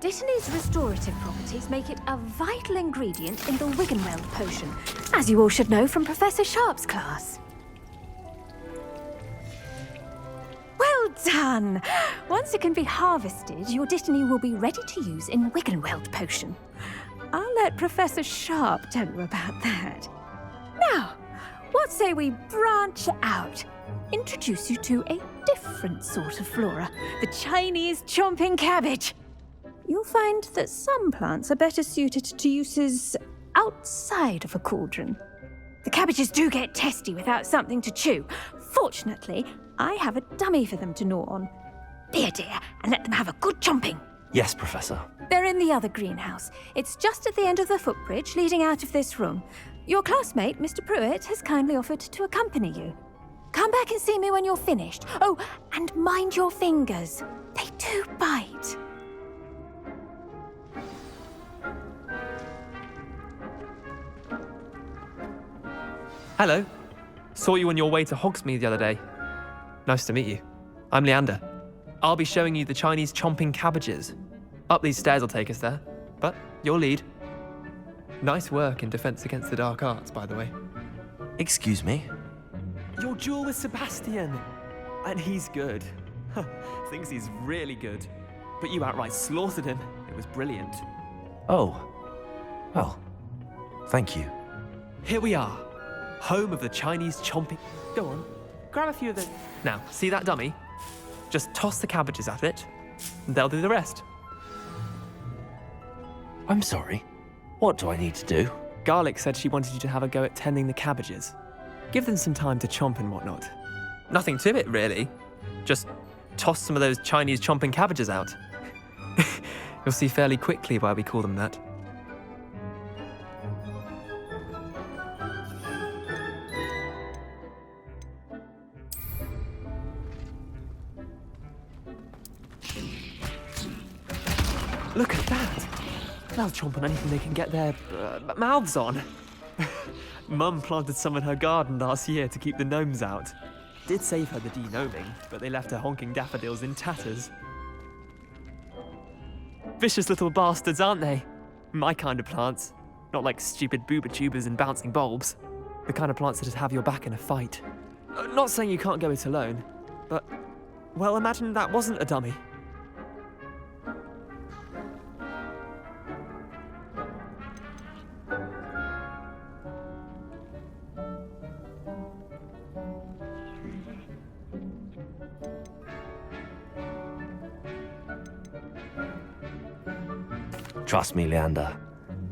Dittany's restorative properties make it a vital ingredient in the Wiggenweld potion, as you all should know from Professor Sharp's class. Well done! Once it can be harvested, your Dittany will be ready to use in Wiggenweld potion. I'll let Professor Sharp tell you about that. Now, what say we branch out? Introduce you to a different sort of flora, the Chinese chomping cabbage. You'll find that some plants are better suited to uses outside of a cauldron. The cabbages do get testy without something to chew. Fortunately, I have a dummy for them to gnaw on. Be a dear and let them have a good chomping. Yes, Professor. They're in the other greenhouse. It's just at the end of the footbridge leading out of this room. Your classmate, Mr. Pruitt, has kindly offered to accompany you. Come back and see me when you're finished. Oh, and mind your fingers. They do bite. Hello. Saw you on your way to Hogsmeade the other day. Nice to meet you. I'm Leander. I'll be showing you the Chinese chomping cabbages. Up these stairs will take us there, but you'll lead. Nice work in Defense Against the Dark Arts, by the way. Excuse me? Your duel with Sebastian. And he's good. Thinks he's really good. But you outright slaughtered him. It was brilliant. Oh. Well, thank you. Here we are. Home of the Chinese chomping... Go on. Grab a few of the... Now, see that dummy? Just toss the cabbages at it, and they'll do the rest. I'm sorry. What do I need to do? Garlic said she wanted you to have a go at tending the cabbages. Give them some time to chomp and whatnot. Nothing to it, really. Just toss some of those Chinese chomping cabbages out. You'll see fairly quickly why we call them that. Look at that. They'll chomp on anything they can get their mouths on. Mum planted some in her garden last year to keep the gnomes out. Did save her the de-gnoming, but they left her honking daffodils in tatters. Vicious little bastards, aren't they? My kind of plants. Not like stupid booba tubers and bouncing bulbs. The kind of plants that just have your back in a fight. Not saying you can't go it alone, but... Well, imagine that wasn't a dummy. Trust me, Leander.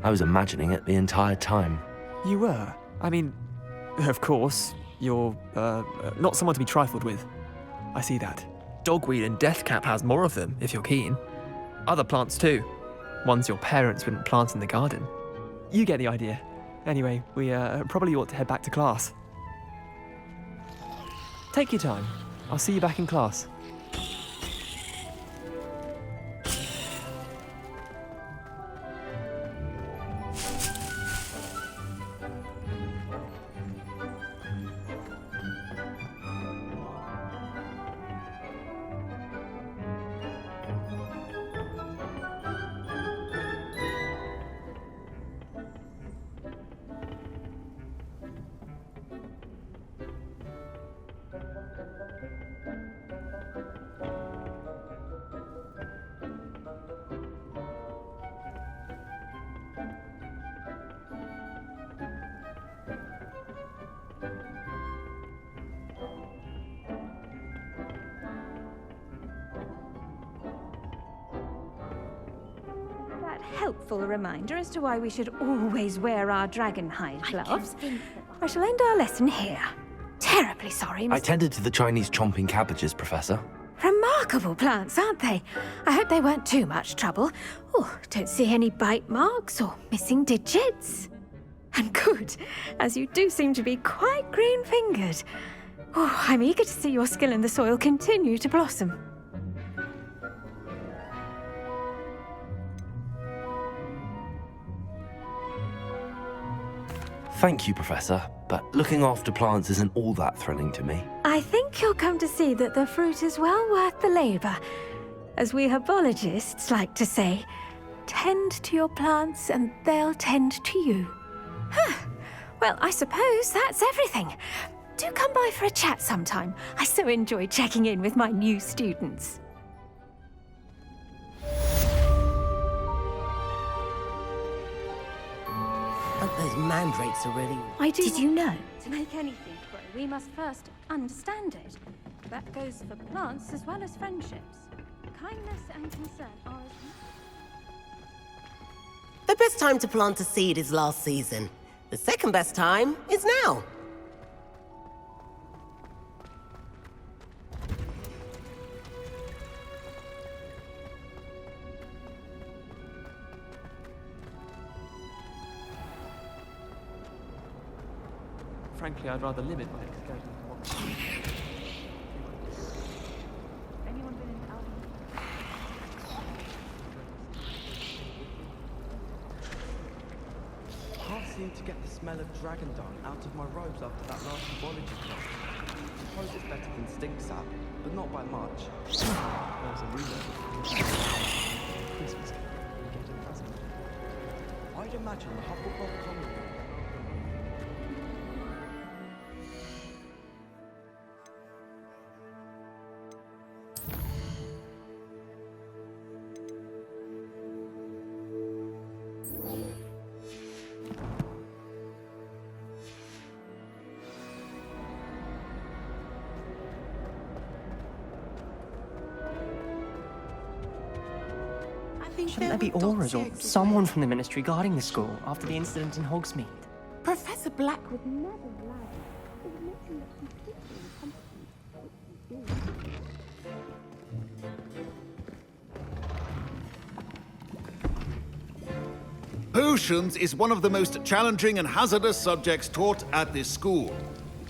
I was imagining it the entire time. You were? I mean, of course, you're, not someone to be trifled with. I see that. Dogweed and deathcap has more of them, if you're keen. Other plants too. Ones your parents wouldn't plant in the garden. You get the idea. Anyway, we probably ought to head back to class. Take your time. I'll see you back in class. useful reminder as to why we should always wear our dragon hide gloves, I shall end our lesson here. Terribly sorry, I tended to the Chinese chomping cabbages, Professor. Remarkable plants, aren't they? I hope they weren't too much trouble. Oh, don't see any bite marks or missing digits. And good, as you do seem to be quite green-fingered. Oh, I'm eager to see your skill in the soil continue to blossom. Thank you, Professor, but looking after plants isn't all that thrilling to me. I think you'll come to see that the fruit is well worth the labour. As we herbologists like to say, tend to your plants and they'll tend to you. Huh. Well, I suppose that's everything. Do come by for a chat sometime. I so enjoy checking in with my new students. But those mandrakes are really... Did you know? To make anything grow, we must first understand it. That goes for plants as well as friendships. Kindness and concern are as... The best time to plant a seed is last season. The second best time is now. Frankly, I'd rather limit my excursions to one. Anyone been in Albion? Can't seem to get the smell of dragon dung out of my robes after that last biology class. Suppose it's better than stink sap, but not by much. There's a rumour. Christmas getting a present. I'd imagine the Hufflepuff Common. Shouldn't there be auras or someone from the Ministry guarding the school after the incident in Hogsmeade? Professor Black would never allow it. It would make him look completely incompetent. Potions is one of the most challenging and hazardous subjects taught at this school.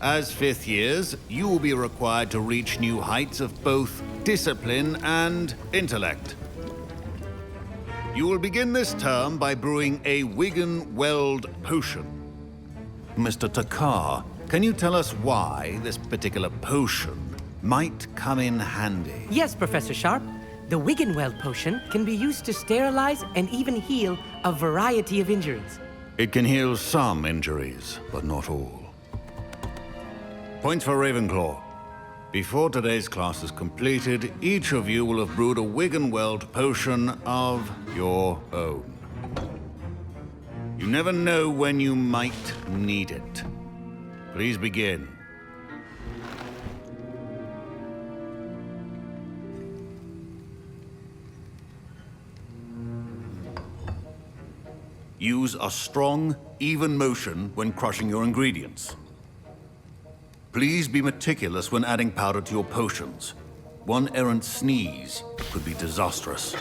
As fifth years, you will be required to reach new heights of both discipline and intellect. You will begin this term by brewing a Wigan-Weld potion. Mr. Takar, can you tell us why this particular potion might come in handy? Yes, Professor Sharp. The Wigan-Weld potion can be used to sterilize and even heal a variety of injuries. It can heal some injuries, but not all. Points for Ravenclaw. Before today's class is completed, each of you will have brewed a Wigan-Weld potion of your own. You never know when you might need it. Please begin. Use a strong, even motion when crushing your ingredients. Please be meticulous when adding powder to your potions. One errant sneeze could be disastrous.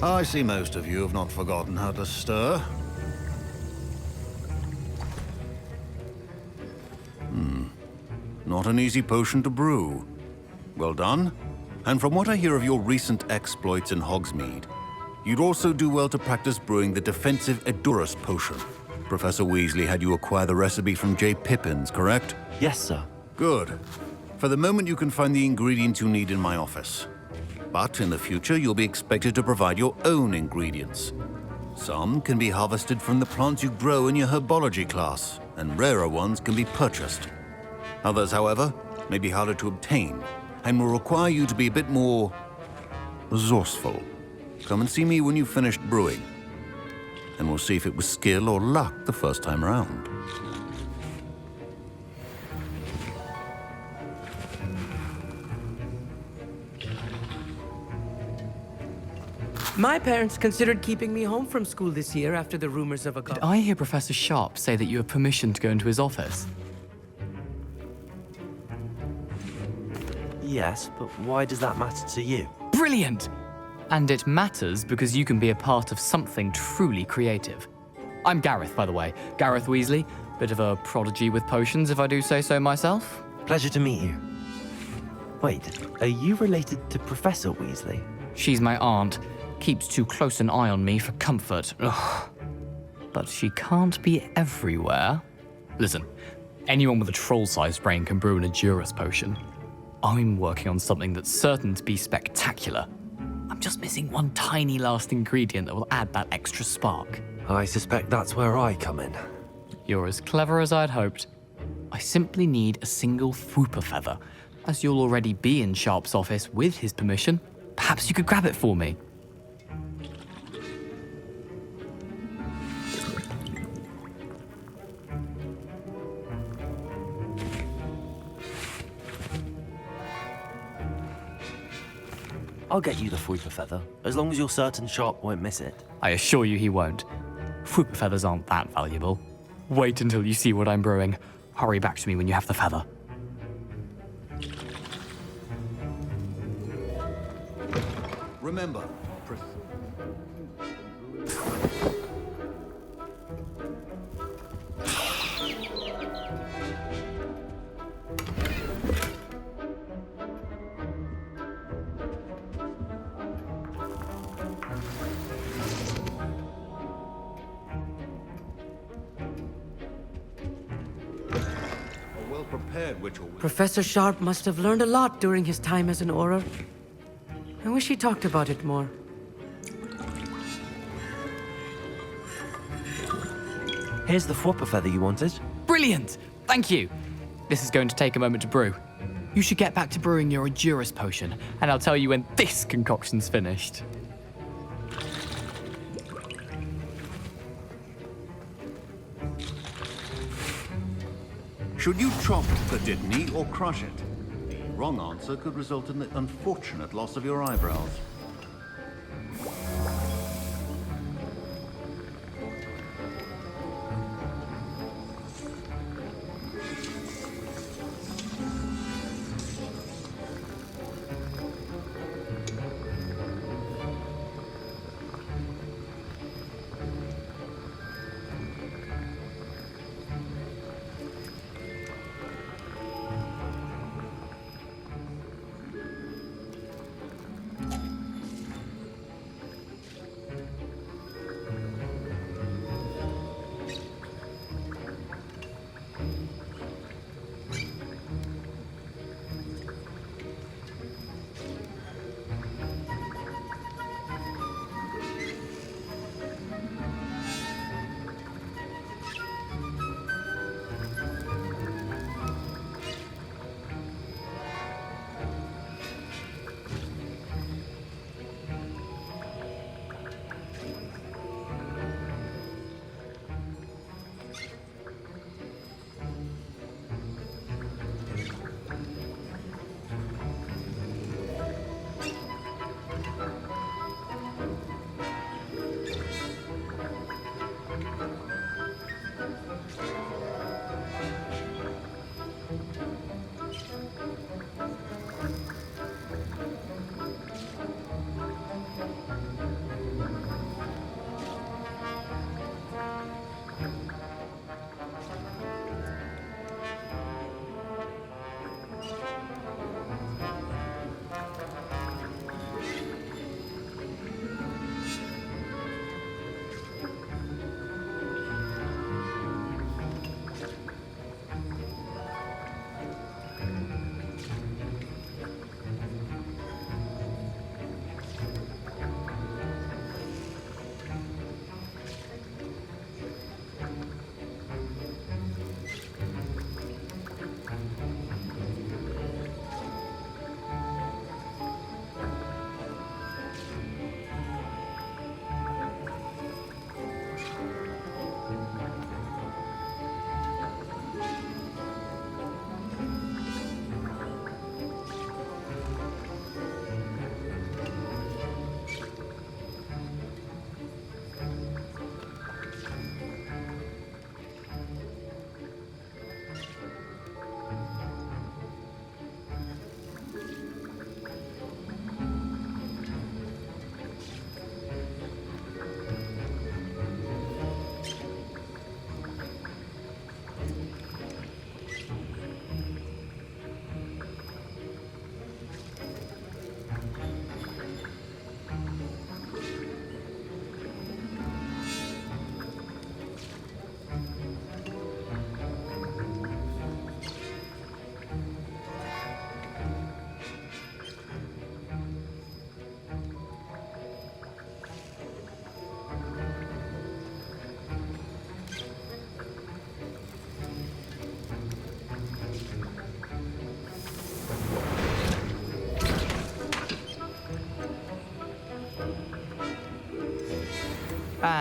I see most of you have not forgotten how to stir. Not an easy potion to brew. Well done. And from what I hear of your recent exploits in Hogsmeade, you'd also do well to practice brewing the defensive Edurus potion. Professor Weasley had you acquire the recipe from J. Pippins, correct? Yes, sir. Good. For the moment, you can find the ingredients you need in my office. But in the future, you'll be expected to provide your own ingredients. Some can be harvested from the plants you grow in your herbology class, and rarer ones can be purchased. Others, however, may be harder to obtain, and will require you to be a bit more resourceful. Come and see me when you've finished brewing, and we'll see if it was skill or luck the first time around. My parents considered keeping me home from school this year after the rumors of a... Did I hear Professor Sharp say that you have permission to go into his office? Yes, but why does that matter to you? Brilliant! And it matters because you can be a part of something truly creative. I'm Gareth, by the way. Gareth Weasley. Bit of a prodigy with potions, if I do say so myself. Pleasure to meet you. Wait, are you related to Professor Weasley? She's my aunt. Keeps too close an eye on me for comfort. Ugh. But she can't be everywhere. Listen, anyone with a troll-sized brain can brew an Adurus potion. I'm working on something that's certain to be spectacular. I'm just missing one tiny last ingredient that will add that extra spark. I suspect that's where I come in. You're as clever as I'd hoped. I simply need a single Fwooper feather. As you'll already be in Sharp's office with his permission, perhaps you could grab it for me. I'll get you the Fwooper feather, as long as you're certain Sharp won't miss it. I assure you he won't. Fwooper feathers aren't that valuable. Wait until you see what I'm brewing. Hurry back to me when you have the feather. Remember, Professor Sharp must have learned a lot during his time as an Auror. I wish he talked about it more. Here's the Fwooper feather you wanted. Brilliant! Thank you! This is going to take a moment to brew. You should get back to brewing your Adurus potion, and I'll tell you when this concoction's finished. should you chop the Dittany or crush it? The wrong answer could result in the unfortunate loss of your eyebrows.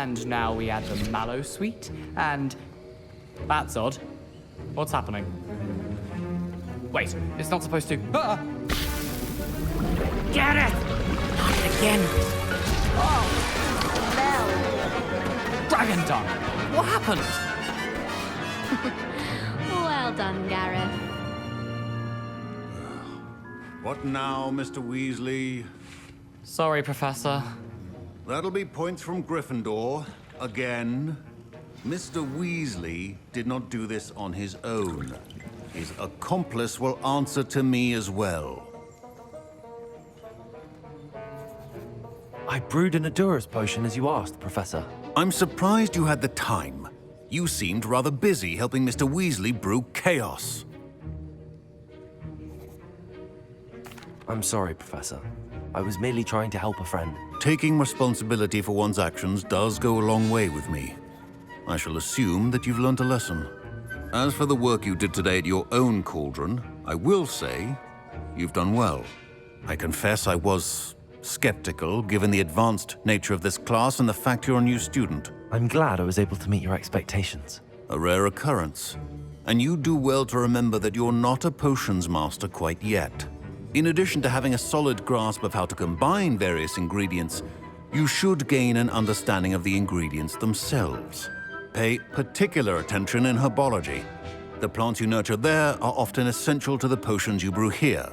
And now we add the mallow sweet, and... That's odd. What's happening? Wait, it's not supposed to... Ah! Get it! Not again. Dragon Dung! What happened? Well done, Gareth. What now, Mr. Weasley? Sorry, Professor. That'll be points from Gryffindor. Again. Mr. Weasley did not do this on his own. His accomplice will answer to me as well. I brewed an Adura's potion as you asked, Professor. I'm surprised you had the time. You seemed rather busy helping Mr. Weasley brew chaos. I'm sorry, Professor. I was merely trying to help a friend. Taking responsibility for one's actions does go a long way with me. I shall assume that you've learned a lesson. As for the work you did today at your own cauldron, I will say you've done well. I confess I was skeptical, given the advanced nature of this class and the fact you're a new student. I'm glad I was able to meet your expectations. A rare occurrence. And you do well to remember that you're not a potions master quite yet. In addition to having a solid grasp of how to combine various ingredients, you should gain an understanding of the ingredients themselves. Pay particular attention in herbology. The plants you nurture there are often essential to the potions you brew here.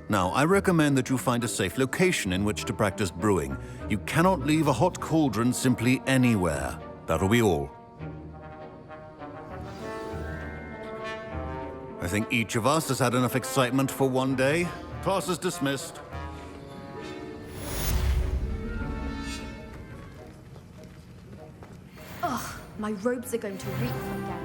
Now, I recommend that you find a safe location in which to practice brewing. You cannot leave a hot cauldron simply anywhere. That'll be all. I think each of us has had enough excitement for one day. Class is dismissed. Ugh, my robes are going to reek from gas.